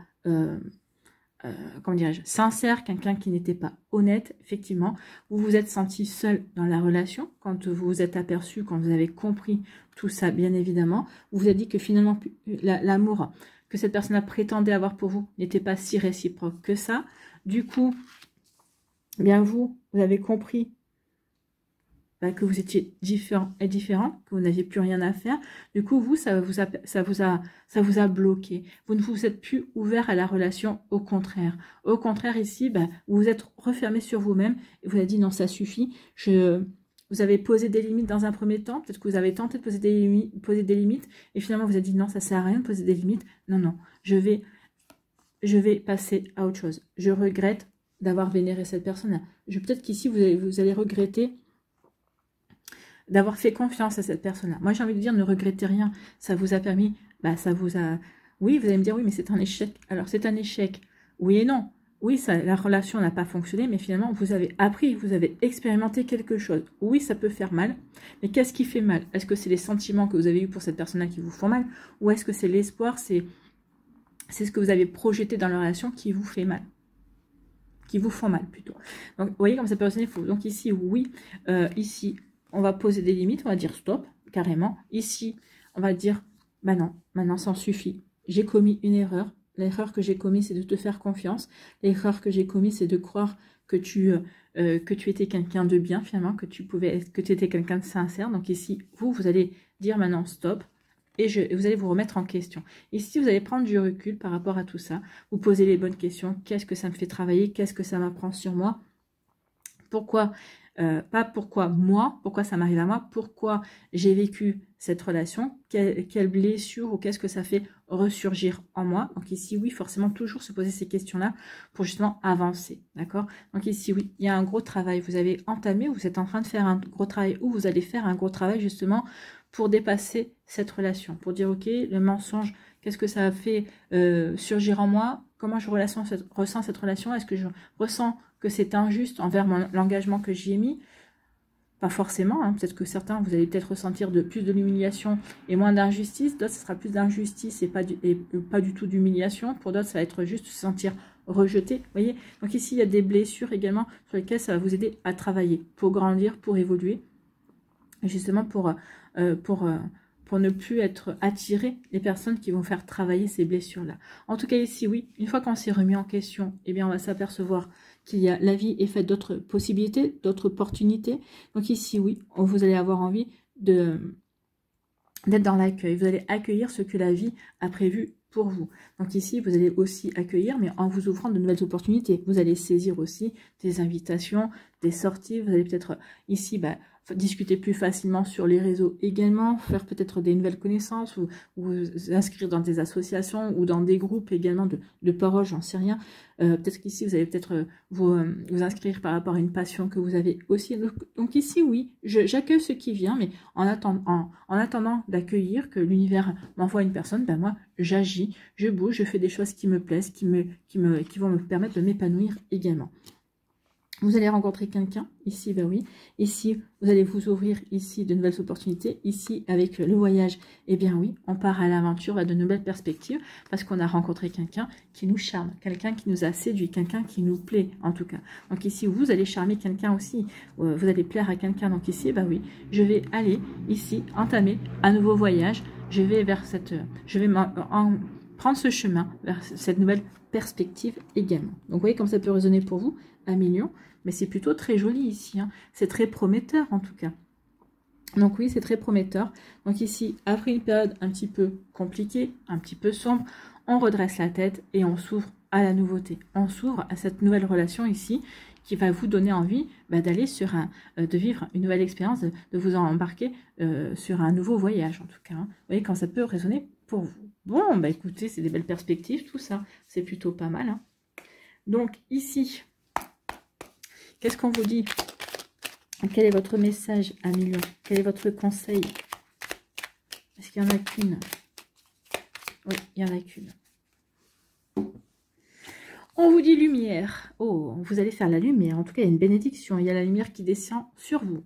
comment dirais-je, sincère, quelqu'un qui n'était pas honnête, effectivement, vous vous êtes senti seul dans la relation, quand vous vous êtes aperçu, quand vous avez compris tout ça, bien évidemment, vous vous êtes dit que finalement, l'amour que cette personne-là prétendait avoir pour vous n'était pas si réciproque que ça. Du coup, eh bien vous avez compris que vous étiez différent, que vous n'aviez plus rien à faire. Du coup, vous, ça vous a bloqué. Vous ne vous êtes plus ouvert à la relation, au contraire. Au contraire, ici, vous vous êtes refermé sur vous-même et vous avez dit non, ça suffit. Vous avez posé des limites dans un premier temps. Peut-être que vous avez tenté de poser des limites et finalement, vous avez dit non, ça sert à rien de poser des limites. Non, non, je vais passer à autre chose. Je regrette d'avoir vénéré cette personne-là. Peut-être qu'ici, vous allez regretter d'avoir fait confiance à cette personne-là. Moi, j'ai envie de dire, ne regrettez rien. Ça vous a permis, oui, vous allez me dire, oui, mais c'est un échec. Alors, c'est un échec. Oui et non. Oui, la relation n'a pas fonctionné, mais finalement, vous avez appris, vous avez expérimenté quelque chose. Oui, ça peut faire mal, mais qu'est-ce qui fait mal? Est-ce que c'est les sentiments que vous avez eus pour cette personne-là qui vous font mal? Ou est-ce que c'est l'espoir, c'est ce que vous avez projeté dans la relation qui vous fait mal? Qui vous font mal, plutôt. Donc, vous voyez comme ça peut sonner faux. Donc ici, oui, ici, on va poser des limites, on va dire stop, carrément. Ici, on va dire, non, maintenant ça en suffit. J'ai commis une erreur. L'erreur que j'ai commise, c'est de te faire confiance. L'erreur que j'ai commise, c'est de croire que tu étais quelqu'un de bien, finalement, que tu étais quelqu'un de sincère. Donc ici, vous allez dire maintenant stop. Et vous allez vous remettre en question. Ici, vous allez prendre du recul par rapport à tout ça. Vous posez les bonnes questions. Qu'est-ce que ça me fait travailler? Qu'est-ce que ça m'apprend sur moi? Pourquoi pas pourquoi moi, pourquoi ça m'arrive à moi, pourquoi j'ai vécu cette relation, quelle blessure ou qu'est-ce que ça fait ressurgir en moi. Donc ici, oui, forcément, toujours se poser ces questions-là pour justement avancer, d'accord? Donc ici, oui, il y a un gros travail. Vous avez entamé, vous êtes en train de faire un gros travail ou vous allez faire un gros travail justement pour dépasser cette relation, pour dire, ok, le mensonge, qu'est-ce que ça a fait surgir en moi? Comment je ressens cette relation? Est-ce que je ressens que c'est injuste envers l'engagement que j'y ai mis? Pas forcément, hein. Peut-être que certains, vous allez peut-être ressentir plus de l'humiliation et moins d'injustice. D'autres, ce sera plus d'injustice et pas du tout d'humiliation. Pour d'autres, ça va être juste se sentir rejeté. Vous voyez? Donc ici, il y a des blessures également sur lesquelles ça va vous aider à travailler pour grandir, pour évoluer. Et justement, pour ne plus être attiré les personnes qui vont faire travailler ces blessures-là. En tout cas, ici, oui, une fois qu'on s'est remis en question, eh bien, on va s'apercevoir la vie est faite d'autres possibilités, d'autres opportunités. Donc ici, oui, vous allez avoir envie d'être dans l'accueil. Vous allez accueillir ce que la vie a prévu pour vous. Donc ici, vous allez aussi accueillir, mais en vous ouvrant de nouvelles opportunités. Vous allez saisir aussi des invitations, des sorties. Vous allez peut-être ici discuter plus facilement sur les réseaux également, faire peut-être des nouvelles connaissances ou vous inscrire dans des associations ou dans des groupes également de parole, j'en sais rien. Peut-être qu'ici, vous allez peut-être vous inscrire par rapport à une passion que vous avez aussi. Donc ici, oui, j'accueille ce qui vient, mais en attendant d'accueillir que l'univers m'envoie une personne, moi, j'agis, je bouge, je fais des choses qui me plaisent, qui vont me permettre de m'épanouir également. Vous allez rencontrer quelqu'un, ici, ben oui. Ici, vous allez vous ouvrir, ici, de nouvelles opportunités. Ici, avec le voyage, eh bien oui, on part à l'aventure, à de nouvelles perspectives, parce qu'on a rencontré quelqu'un qui nous charme, quelqu'un qui nous a séduit, quelqu'un qui nous plaît, en tout cas. Donc ici, vous allez charmer quelqu'un aussi, vous allez plaire à quelqu'un. Donc ici, ben oui, je vais aller, ici, entamer un nouveau voyage. Je vais vers cette... Je vais prendre ce chemin vers cette nouvelle perspective également. Donc vous voyez comme ça peut résonner pour vous, un million. Mais c'est plutôt très joli ici, hein. C'est très prometteur en tout cas. Donc oui, c'est très prometteur. Donc ici, après une période un petit peu compliquée, un petit peu sombre, on redresse la tête et on s'ouvre à la nouveauté. On s'ouvre à cette nouvelle relation ici qui va vous donner envie d'aller sur de vivre une nouvelle expérience, de vous embarquer sur un nouveau voyage en tout cas, hein. Vous voyez quand ça peut résonner pour vous. Bon, bah écoutez, c'est des belles perspectives tout ça. C'est plutôt pas mal, hein. Donc ici... Qu'est-ce qu'on vous dit? Quel est votre message à million? Quel est votre conseil? Est-ce qu'il n'y en a qu'une? Oui, il n'y en a qu'une. On vous dit lumière. Oh, vous allez faire la lumière. En tout cas, il y a une bénédiction. Il y a la lumière qui descend sur vous.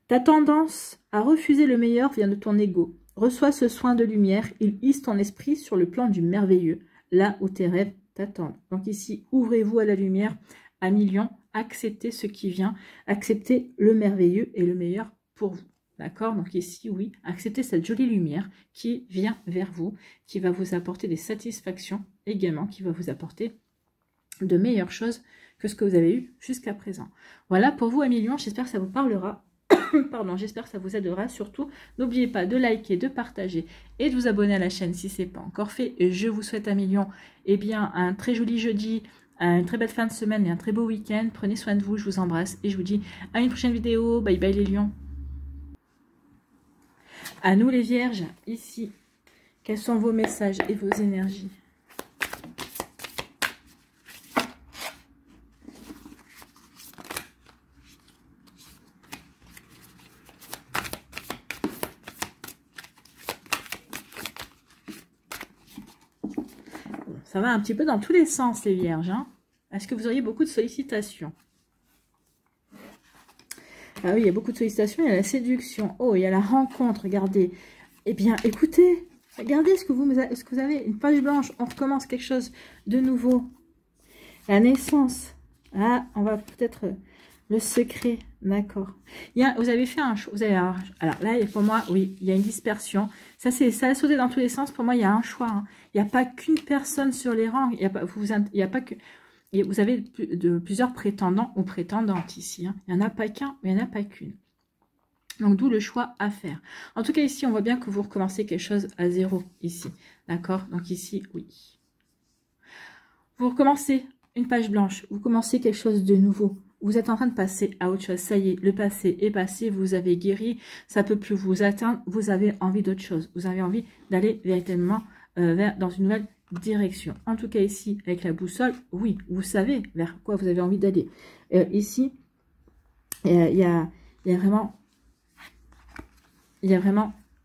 Ta tendance à refuser le meilleur vient de ton ego. Reçois ce soin de lumière. Il hisse ton esprit sur le plan du merveilleux, là où tes rêves t'attendent. Donc ici, ouvrez-vous à la lumière à million. Acceptez ce qui vient, acceptez le merveilleux et le meilleur pour vous. D'accord? Donc ici, oui, acceptez cette jolie lumière qui vient vers vous, qui va vous apporter des satisfactions également, qui va vous apporter de meilleures choses que ce que vous avez eu jusqu'à présent. Voilà pour vous, Million. J'espère que ça vous parlera. Pardon, j'espère que ça vous aidera. Surtout, n'oubliez pas de liker, de partager et de vous abonner à la chaîne si ce n'est pas encore fait. Et je vous souhaite, Million, eh bien, un très joli jeudi, une très belle fin de semaine et un très beau week-end. Prenez soin de vous, je vous embrasse et je vous dis à une prochaine vidéo. Bye bye les lions. À nous les vierges, ici, quels sont vos messages et vos énergies? Ça va un petit peu dans tous les sens, les vierges, hein. Est-ce que vous auriez beaucoup de sollicitations? Ah oui, il y a beaucoup de sollicitations, il y a la séduction. Oh, il y a la rencontre, regardez. Eh bien, écoutez, regardez ce que vous avez. Une page blanche, on recommence quelque chose de nouveau. La naissance. Ah, on va peut-être... Le secret, d'accord. Vous avez fait un choix. Alors là, pour moi, oui, il y a une dispersion. Ça a sauté dans tous les sens. Pour moi, il y a un choix, hein. Il n'y a pas qu'une personne sur les rangs. Il n'y a pas que... Vous avez plusieurs prétendants ou prétendantes ici, hein. Il n'y en a pas qu'un, mais il n'y en a pas qu'une. Donc, d'où le choix à faire. En tout cas, ici, on voit bien que vous recommencez quelque chose à zéro, ici. D'accord? Donc, ici, oui. Vous recommencez une page blanche. Vous commencez quelque chose de nouveau. Vous êtes en train de passer à autre chose. Ça y est, le passé est passé. Vous avez guéri. Ça ne peut plus vous atteindre. Vous avez envie d'autre chose. Vous avez envie d'aller véritablement dans une nouvelle direction. En tout cas, ici, avec la boussole, oui, vous savez vers quoi vous avez envie d'aller. Ici, il y a vraiment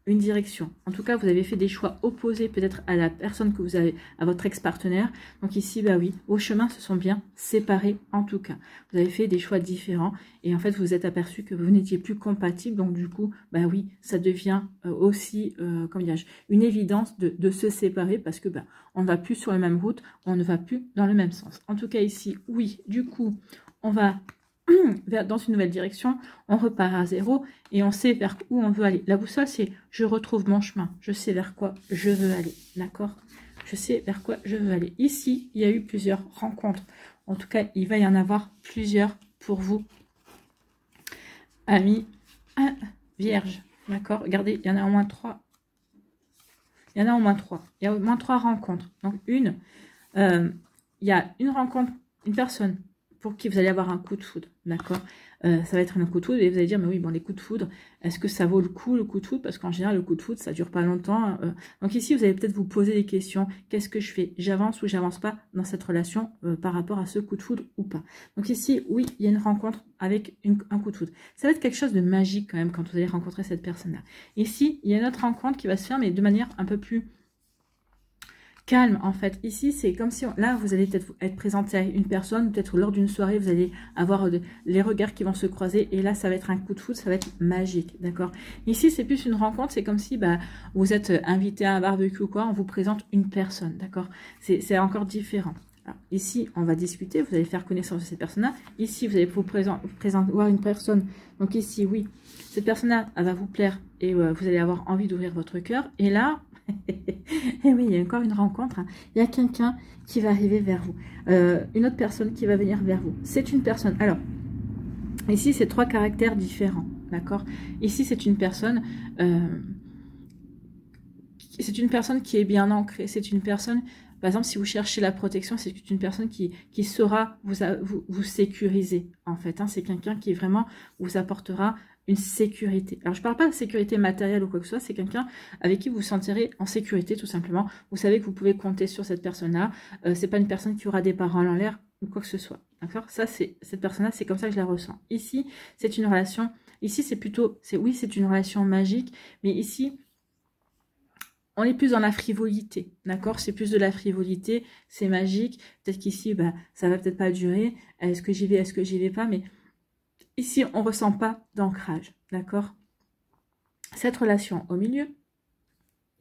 une direction. En tout cas, vous avez fait des choix opposés peut-être à la personne que vous avez, à votre ex-partenaire. Donc ici, bah oui, vos chemins se sont bien séparés en tout cas. Vous avez fait des choix différents et en fait, vous vous êtes aperçu que vous n'étiez plus compatibles. Donc du coup, bah oui, ça devient aussi, comment dirais-je, une évidence de se séparer parce que bah, on ne va plus sur la même route, on ne va plus dans le même sens. En tout cas ici, oui, du coup, on va... dans une nouvelle direction, on repart à zéro et on sait vers où on veut aller. La boussole, c'est je retrouve mon chemin, je sais vers quoi je veux aller, d'accord? Je sais vers quoi je veux aller. Ici, il y a eu plusieurs rencontres. En tout cas, il va y en avoir plusieurs pour vous, amis vierges, d'accord? Regardez, il y en a au moins 3. Il y en a au moins 3. Il y a au moins 3 rencontres. Donc, il y a une rencontre, une personne pour qui vous allez avoir un coup de foudre, d'accord? Ça va être un coup de foudre et vous allez dire, mais oui, bon, les coups de foudre, est-ce que ça vaut le coup, le coup de foudre? Parce qu'en général, le coup de foudre, ça dure pas longtemps. Donc ici, vous allez peut-être vous poser des questions. Qu'est-ce que je fais? J'avance ou j'avance pas dans cette relation par rapport à ce coup de foudre ou pas? Donc ici, oui, il y a une rencontre avec un coup de foudre. Ça va être quelque chose de magique quand même quand vous allez rencontrer cette personne-là. Ici, il y a une autre rencontre qui va se faire, mais de manière un peu plus calme en fait. Ici, c'est comme si, là, vous allez peut-être être présenté à une personne, peut-être lors d'une soirée, vous allez avoir les regards qui vont se croiser et là, ça va être un coup de foudre, ça va être magique, d'accord? Ici, c'est plus une rencontre, c'est comme si bah, vous êtes invité à un barbecue ou quoi, on vous présente une personne, d'accord? C'est encore différent. Alors, ici, on va discuter, vous allez faire connaissance de cette personne-là. Ici, vous allez vous présenter voir une personne. Donc ici, oui, cette personne-là, elle va vous plaire et vous allez avoir envie d'ouvrir votre cœur. Et là, et oui, il y a encore une rencontre. Hein. Il y a quelqu'un qui va arriver vers vous. Une autre personne qui va venir vers vous. C'est une personne. Alors, ici, c'est 3 caractères différents. D'accord? Ici, c'est une personne... c'est une personne qui est bien ancrée. C'est une personne... Par exemple, si vous cherchez la protection, c'est une personne qui saura vous sécuriser, en fait. Hein. C'est quelqu'un qui vraiment vous apportera une sécurité. Alors, je ne parle pas de sécurité matérielle ou quoi que ce soit, c'est quelqu'un avec qui vous vous sentirez en sécurité, tout simplement. Vous savez que vous pouvez compter sur cette personne-là. C'est pas une personne qui aura des paroles en l'air ou quoi que ce soit. D'accord? Ça, c'est cette personne-là, c'est comme ça que je la ressens. Ici, c'est une relation... Ici, c'est plutôt... Oui, c'est une relation magique, mais ici... On est plus dans la frivolité, d'accord? C'est plus de la frivolité, c'est magique. Peut-être qu'ici, bah, ça va peut-être pas durer. Est-ce que j'y vais, est-ce que j'y vais pas? Mais ici, on ressent pas d'ancrage, d'accord? Cette relation au milieu,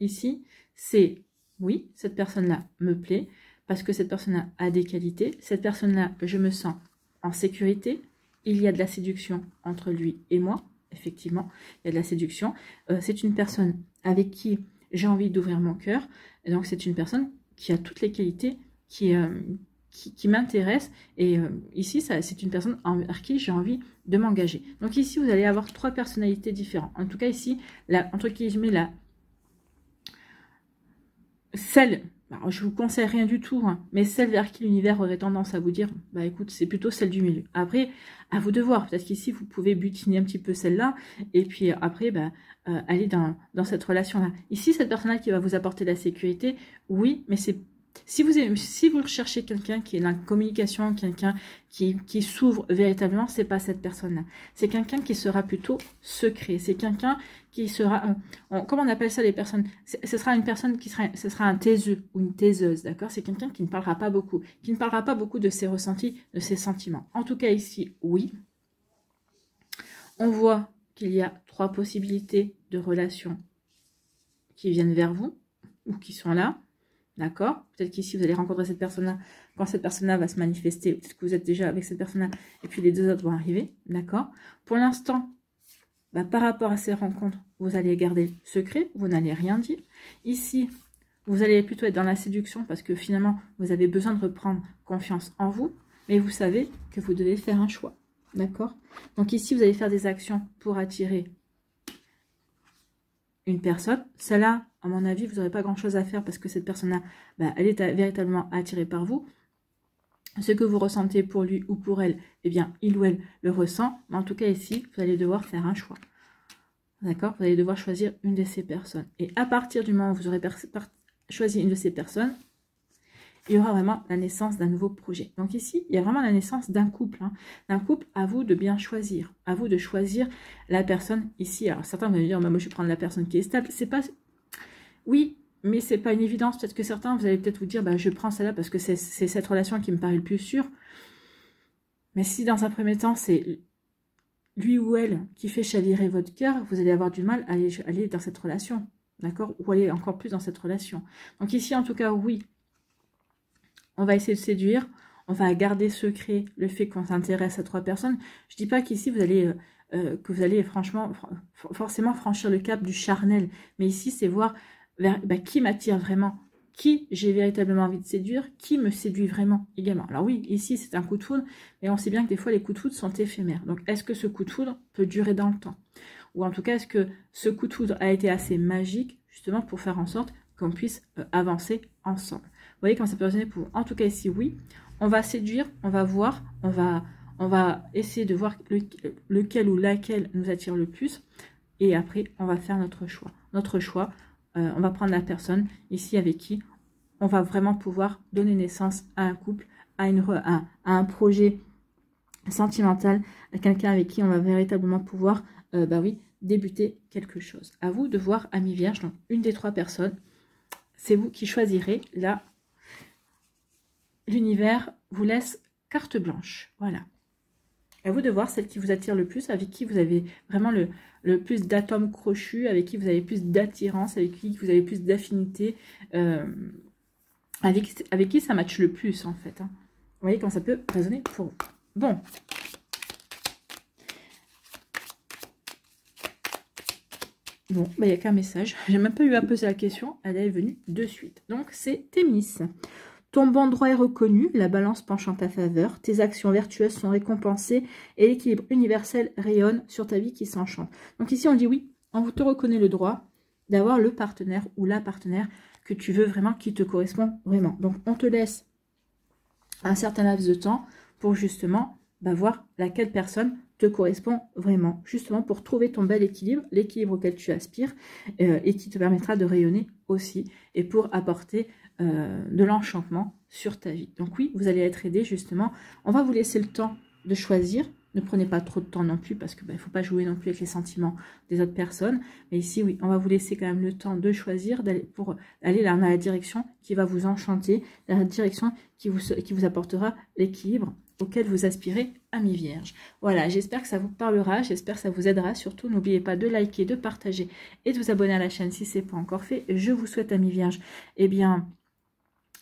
ici, c'est, oui, cette personne-là me plaît, parce que cette personne-là a des qualités. Cette personne-là, je me sens en sécurité. Il y a de la séduction entre lui et moi, effectivement. Il y a de la séduction. C'est une personne avec qui... j'ai envie d'ouvrir mon cœur. Et donc, c'est une personne qui a toutes les qualités qui m'intéressent. Et ici, c'est une personne envers qui j'ai envie de m'engager. Donc, ici, vous allez avoir 3 personnalités différentes. En tout cas, ici, entre guillemets, celle... Alors, je vous conseille rien du tout, hein, mais celle vers qui l'univers aurait tendance à vous dire, bah écoute, c'est plutôt celle du milieu. Après, à vous de voir. Peut-être qu'ici, vous pouvez butiner un petit peu celle-là, et puis après, bah, aller dans cette relation-là. Ici, cette personne-là qui va vous apporter la sécurité, oui, mais c'est... Si vous recherchez quelqu'un qui est dans la communication, quelqu'un qui s'ouvre véritablement, c'est pas cette personne-là. C'est quelqu'un qui sera plutôt secret. C'est quelqu'un qui sera... comment on appelle ça les personnes? Ce sera une personne ce sera un taiseux ou une taiseuse, d'accord? C'est quelqu'un qui ne parlera pas beaucoup. Qui ne parlera pas beaucoup de ses ressentis, de ses sentiments. En tout cas ici, oui. On voit qu'il y a 3 possibilités de relations qui viennent vers vous ou qui sont là. D'accord? Peut-être qu'ici, vous allez rencontrer cette personne-là. Quand cette personne-là va se manifester, peut-être que vous êtes déjà avec cette personne-là. Et puis, les 2 autres vont arriver. D'accord? Pour l'instant, bah, par rapport à ces rencontres, vous allez garder secret. Vous n'allez rien dire. Ici, vous allez plutôt être dans la séduction parce que finalement, vous avez besoin de reprendre confiance en vous. Mais vous savez que vous devez faire un choix. D'accord? Donc ici, vous allez faire des actions pour attirer une personne. Celle-là, à mon avis, vous n'aurez pas grand-chose à faire parce que cette personne-là, bah, elle est véritablement attirée par vous. Ce que vous ressentez pour lui ou pour elle, eh bien, il ou elle le ressent. Mais en tout cas, ici, vous allez devoir faire un choix. D'accord? Vous allez devoir choisir une de ces personnes. Et à partir du moment où vous aurez choisi une de ces personnes, il y aura vraiment la naissance d'un nouveau projet. Donc ici, il y a vraiment la naissance d'un couple. Hein. D'un couple, à vous de bien choisir. À vous de choisir la personne ici. Alors certains vont me dire, moi je vais prendre la personne qui est stable. C'est pas... Oui, mais c'est pas une évidence. Peut-être que certains, vous allez peut-être vous dire, bah, je prends celle-là parce que c'est cette relation qui me paraît le plus sûre. Mais si dans un premier temps, c'est lui ou elle qui fait chavirer votre cœur, vous allez avoir du mal à aller dans cette relation. D'accord? Ou aller encore plus dans cette relation. Donc ici, en tout cas, oui. On va essayer de séduire, on va garder secret le fait qu'on s'intéresse à 3 personnes. Je ne dis pas qu'ici, vous allez franchement, forcément franchir le cap du charnel. Mais ici, c'est voir qui m'attire vraiment, qui j'ai véritablement envie de séduire, qui me séduit vraiment également. Alors oui, ici, c'est un coup de foudre, mais on sait bien que des fois, les coups de foudre sont éphémères. Donc, est-ce que ce coup de foudre peut durer dans le temps? Ou en tout cas, est-ce que ce coup de foudre a été assez magique, justement, pour faire en sorte qu'on puisse avancer ensemble? Vous voyez comment ça peut résonner pour vous. En tout cas, ici, oui. On va séduire, on va voir, on va essayer de voir lequel ou laquelle nous attire le plus. Et après, on va faire notre choix. Notre choix, on va prendre la personne ici avec qui on va vraiment pouvoir donner naissance à un couple, à un projet sentimental, à quelqu'un avec qui on va véritablement pouvoir, débuter quelque chose. À vous de voir, amis vierges, donc une des 3 personnes c'est vous qui choisirez. Là, l'univers vous laisse carte blanche. Voilà. À vous de voir celle qui vous attire le plus, avec qui vous avez vraiment le plus d'atomes crochus, avec qui vous avez plus d'attirance, avec qui vous avez plus d'affinité, avec qui ça matche le plus, en fait. Hein. Vous voyez comment ça peut résonner pour vous. Bon. Bon, bah, il n'y a qu'un message. J'ai même pas eu à poser la question. Elle est venue de suite. Donc, c'est Thémis. Ton bon droit est reconnu. La balance penche en ta faveur. Tes actions vertueuses sont récompensées. Et l'équilibre universel rayonne sur ta vie qui s'enchante. Donc, ici, on dit oui. On te reconnaît le droit d'avoir le partenaire ou la partenaire que tu veux vraiment, qui te correspond vraiment. Donc, on te laisse un certain laps de temps pour justement voir laquelle personne te correspond vraiment, justement pour trouver ton bel équilibre, l'équilibre auquel tu aspires et qui te permettra de rayonner aussi et pour apporter de l'enchantement sur ta vie. Donc oui, vous allez être aidé justement. On va vous laisser le temps de choisir. Ne prenez pas trop de temps non plus parce qu'il ne faut pas jouer non plus avec les sentiments des autres personnes. Mais ici, oui, on va vous laisser quand même le temps de choisir pour aller dans la direction qui va vous enchanter, la direction qui vous apportera l'équilibre auquel vous aspirez, amis vierges. Voilà, j'espère que ça vous parlera, j'espère que ça vous aidera. Surtout, n'oubliez pas de liker, de partager et de vous abonner à la chaîne si ce n'est pas encore fait. Je vous souhaite, amis vierges, eh bien,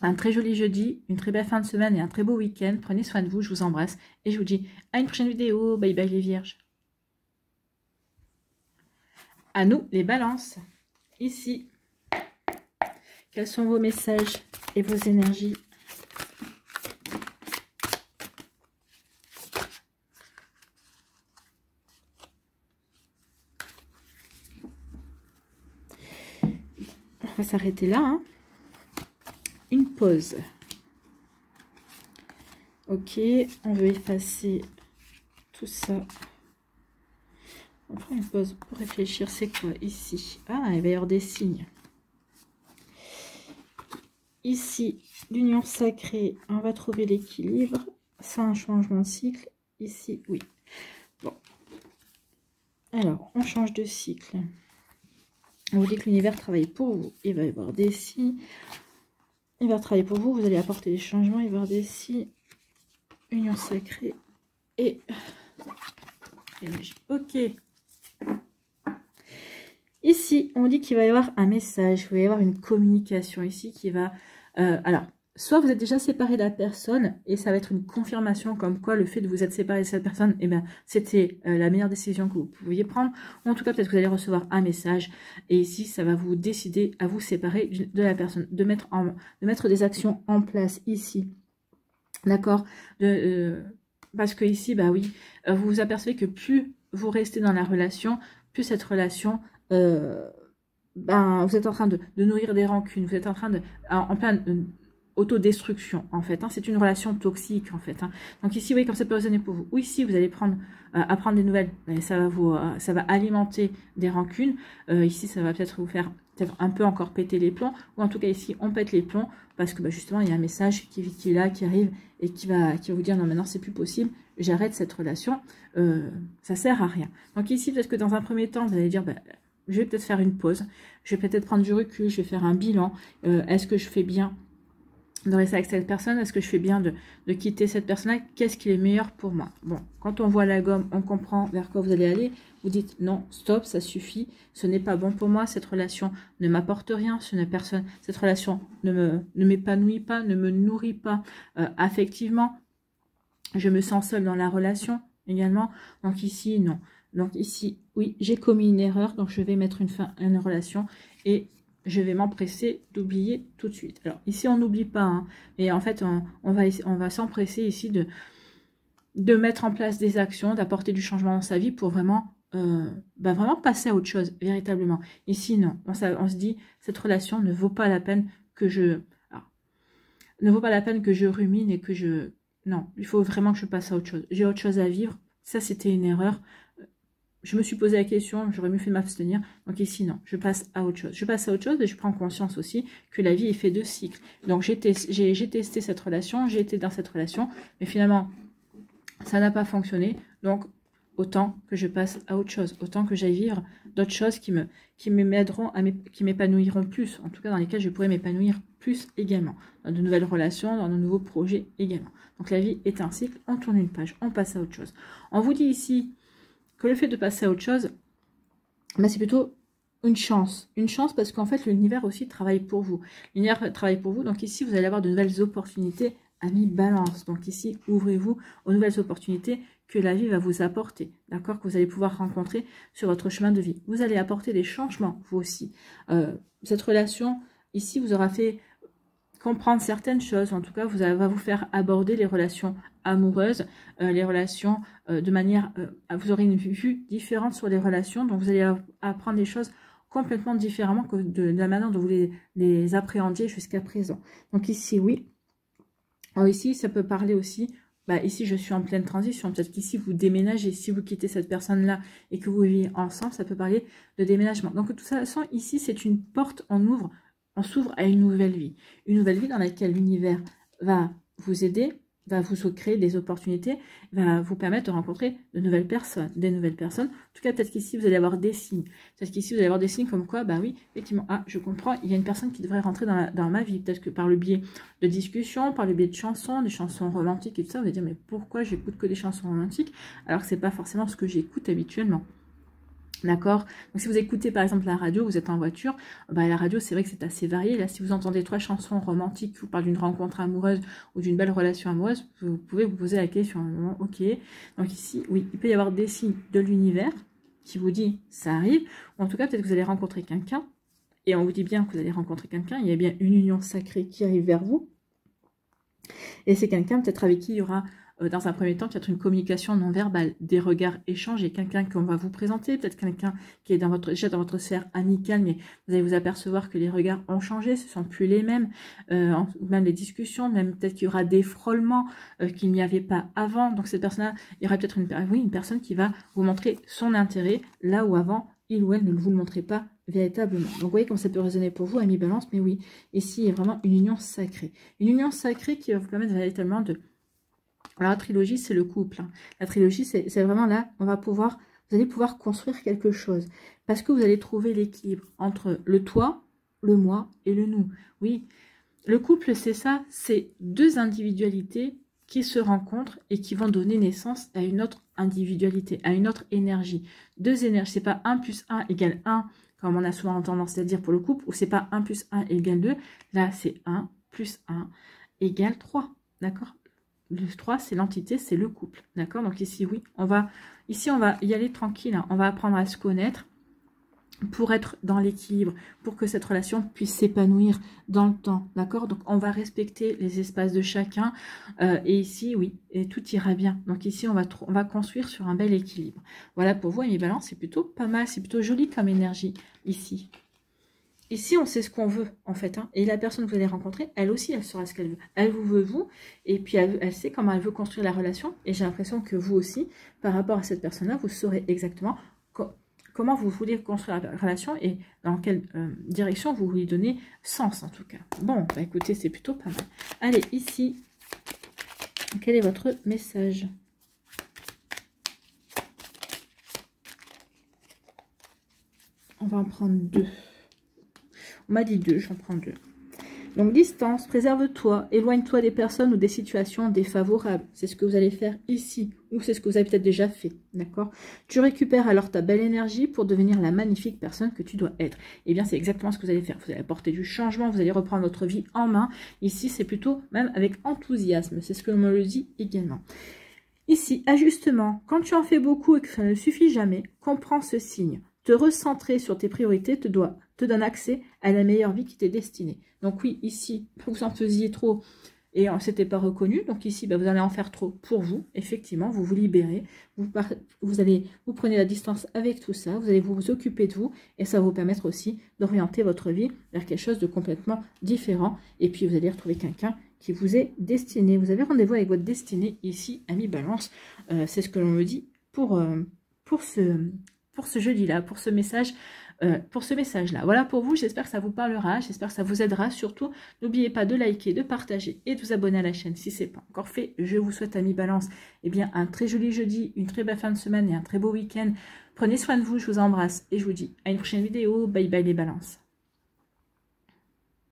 un très joli jeudi, une très belle fin de semaine et un très beau week-end. Prenez soin de vous, je vous embrasse et je vous dis à une prochaine vidéo. Bye bye les vierges. À nous les balances. Ici, quels sont vos messages et vos énergies? On va s'arrêter là. Hein. Une pause. Ok, on veut effacer tout ça. On prend une pause pour réfléchir. C'est quoi ici? Ah, il va y avoir des signes. Ici, l'union sacrée, on va trouver l'équilibre. Ça, un changement de cycle. Ici, oui. Bon. Alors, on change de cycle. On vous dit que l'univers travaille pour vous. Il va y avoir des signes. Il va travailler pour vous. Vous allez apporter des changements. Il va y avoir des signes. Union sacrée. Et énergie. Ok. Ici, on dit qu'il va y avoir un message. Il va y avoir une communication ici qui va... alors, soit vous êtes déjà séparé de la personne et ça va être une confirmation comme quoi le fait de vous être séparé de cette personne, eh bien, c'était la meilleure décision que vous pouviez prendre. Ou en tout cas, peut-être que vous allez recevoir un message et ici, ça va vous décider à vous séparer de la personne, de mettre des actions en place ici. D'accord, parce que ici, bah oui, vous vous apercevez que plus vous restez dans la relation, plus cette relation, vous êtes en train de nourrir des rancunes, vous êtes en train de, en pleine autodestruction, en fait. Hein, c'est une relation toxique, en fait. Hein. Donc ici, oui, comme ça peut résonner pour vous. Ou ici, vous allez apprendre des nouvelles, et ça va alimenter des rancunes. Ici, ça va peut-être vous faire un peu encore péter les plombs, ou en tout cas ici, on pète les plombs, parce que justement, il y a un message qui est là, qui arrive, et qui va vous dire, non, maintenant, c'est plus possible, j'arrête cette relation, ça sert à rien. Donc ici, peut-être que dans un premier temps, vous allez dire, je vais peut-être faire une pause, je vais peut-être prendre du recul, je vais faire un bilan, est-ce que je fais bien de rester avec cette personne, est-ce que je fais bien de quitter cette personne-là, qu'est-ce qui est meilleur pour moi? Bon, quand on voit la gomme, on comprend vers quoi vous allez aller, vous dites non, stop, ça suffit, ce n'est pas bon pour moi, cette relation ne m'apporte rien, cette relation ne m'épanouit pas, ne me nourrit pas affectivement, je me sens seule dans la relation également, donc ici, non. Donc ici, oui, j'ai commis une erreur, donc je vais mettre une fin à une relation et je vais m'empresser d'oublier tout de suite. Alors ici, on n'oublie pas, hein, mais en fait, on va s'empresser ici de mettre en place des actions, d'apporter du changement dans sa vie pour vraiment, vraiment passer à autre chose, véritablement. Ici, non, on se dit, cette relation ne vaut pas la peine que je... Alors, ne vaut pas la peine que je rumine et que je... Non, il faut vraiment que je passe à autre chose. J'ai autre chose à vivre. Ça, c'était une erreur. Je me suis posé la question, j'aurais mieux fait de m'abstenir. Donc ici, non, je passe à autre chose. Je passe à autre chose et je prends conscience aussi que la vie est faite de cycles. Donc j'ai testé cette relation, j'ai été dans cette relation, mais finalement, ça n'a pas fonctionné. Donc autant que je passe à autre chose, autant que j'aille vivre d'autres choses qui m'aideront, qui m'épanouiront plus, en tout cas dans lesquelles je pourrais m'épanouir plus également, dans de nouvelles relations, dans de nouveaux projets également. Donc la vie est un cycle, on tourne une page, on passe à autre chose. On vous dit ici que le fait de passer à autre chose, ben c'est plutôt une chance parce qu'en fait l'univers aussi travaille pour vous. L'univers travaille pour vous, donc ici vous allez avoir de nouvelles opportunités, amis Balance. Donc ici, ouvrez-vous aux nouvelles opportunités que la vie va vous apporter, d'accord, que vous allez pouvoir rencontrer sur votre chemin de vie. Vous allez apporter des changements, vous aussi. Cette relation, ici, vous aura fait comprendre certaines choses, en tout cas, va vous faire aborder les relations amoureuses, les relations de manière... vous aurez une vue différente sur les relations, donc vous allez apprendre des choses complètement différemment que de la manière dont vous les appréhendiez jusqu'à présent. Donc ici, oui. Alors ici, ça peut parler aussi... ici, je suis en pleine transition. Peut-être qu'ici, vous déménagez. Si vous quittez cette personne-là et que vous vivez ensemble, ça peut parler de déménagement. Donc, de toute façon, ici, c'est une porte, on s'ouvre à une nouvelle vie. Une nouvelle vie dans laquelle l'univers va vous aider, va vous créer des opportunités, va vous permettre de rencontrer de nouvelles personnes, des nouvelles personnes. En tout cas, peut-être qu'ici, vous allez avoir des signes. Peut-être qu'ici, vous allez avoir des signes comme quoi, oui, effectivement, je comprends, il y a une personne qui devrait rentrer dans ma vie. Peut-être que par le biais de discussions, par le biais de chansons, des chansons romantiques et tout ça, vous allez dire, mais pourquoi j'écoute que des chansons romantiques alors que c'est pas forcément ce que j'écoute habituellement. D'accord? Donc si vous écoutez par exemple la radio, vous êtes en voiture, la radio c'est vrai que c'est assez varié. Là, si vous entendez 3 chansons romantiques qui vous parlent d'une rencontre amoureuse ou d'une belle relation amoureuse, vous pouvez vous poser la question, ok. Donc ici, oui, il peut y avoir des signes de l'univers qui vous dit ça arrive, ou en tout cas peut-être que vous allez rencontrer quelqu'un, et on vous dit bien que vous allez rencontrer quelqu'un, il y a bien une union sacrée qui arrive vers vous, et c'est quelqu'un peut-être avec qui il y aura... dans un premier temps, peut-être une communication non verbale, des regards échangés, quelqu'un qu'on va vous présenter, peut-être quelqu'un qui est déjà dans votre sphère amicale, mais vous allez vous apercevoir que les regards ont changé, ce ne sont plus les mêmes, même les discussions, même peut-être qu'il y aura des frôlements qu'il n'y avait pas avant. Donc cette personne-là, il y aura peut-être une personne qui va vous montrer son intérêt, là où avant, il ou elle ne vous le montrait pas véritablement. Donc vous voyez comme ça peut résonner pour vous, amis Balance, mais oui, ici il y a vraiment une union sacrée. Une union sacrée qui va vous permettre véritablement de... Alors la trilogie, c'est le couple. Hein. La trilogie, c'est vraiment là, vous allez pouvoir construire quelque chose. Parce que vous allez trouver l'équilibre entre le toi, le moi et le nous. Oui, le couple, c'est ça, c'est 2 individualités qui se rencontrent et qui vont donner naissance à une autre individualité, à une autre énergie. 2 énergies, c'est pas 1 + 1 = 1, comme on a souvent tendance à dire pour le couple, ou c'est pas 1 + 1 = 2. Là, c'est 1 + 1 = 3. D'accord ? Le 3, c'est l'entité, c'est le couple. D'accord? Donc ici, oui, on va y aller tranquille. Hein. On va apprendre à se connaître pour être dans l'équilibre, pour que cette relation puisse s'épanouir dans le temps. D'accord? Donc on va respecter les espaces de chacun. Et ici, oui, et tout ira bien. Donc ici, on va construire sur un bel équilibre. Voilà pour vous, amis Balance, c'est plutôt pas mal. C'est plutôt joli comme énergie ici. Ici, on sait ce qu'on veut, en fait. Hein. Et la personne que vous allez rencontrer, elle aussi, elle saura ce qu'elle veut. Elle vous veut, vous. Et puis, elle sait comment elle veut construire la relation. Et j'ai l'impression que vous aussi, par rapport à cette personne-là, vous saurez exactement comment vous voulez construire la relation et dans quelle direction vous voulez donner sens, en tout cas. Bon, écoutez, c'est plutôt pas mal. Allez, ici, quel est votre message ? On va en prendre 2. On m'a dit 2, j'en prends 2. Donc, distance, préserve-toi, éloigne-toi des personnes ou des situations défavorables. C'est ce que vous allez faire ici, ou c'est ce que vous avez peut-être déjà fait, d'accord? Tu récupères alors ta belle énergie pour devenir la magnifique personne que tu dois être. Eh bien, c'est exactement ce que vous allez faire. Vous allez apporter du changement, vous allez reprendre votre vie en main. Ici, c'est plutôt même avec enthousiasme. C'est ce que l'on me le dit également. Ici, ajustement. Quand tu en fais beaucoup et que ça ne suffit jamais, comprends ce signe. Te recentrer sur tes priorités te donne accès à la meilleure vie qui t'est destinée. Donc oui, ici, vous en faisiez trop et c'était pas reconnu. Donc ici, vous allez en faire trop pour vous. Effectivement, vous vous libérez. Vous prenez la distance avec tout ça. Vous allez vous occuper de vous et ça va vous permettre aussi d'orienter votre vie vers quelque chose de complètement différent. Et puis, vous allez retrouver quelqu'un qui vous est destiné. Vous avez rendez-vous avec votre destinée ici, amis Balance. C'est ce que l'on me dit pour ce jeudi-là, pour ce message pour ce message-là. Voilà pour vous, j'espère que ça vous parlera, j'espère que ça vous aidera. Surtout, n'oubliez pas de liker, de partager et de vous abonner à la chaîne si ce n'est pas encore fait. Je vous souhaite, amis Balance, eh bien, un très joli jeudi, une très belle fin de semaine et un très beau week-end. Prenez soin de vous, je vous embrasse et je vous dis à une prochaine vidéo. Bye bye les balances.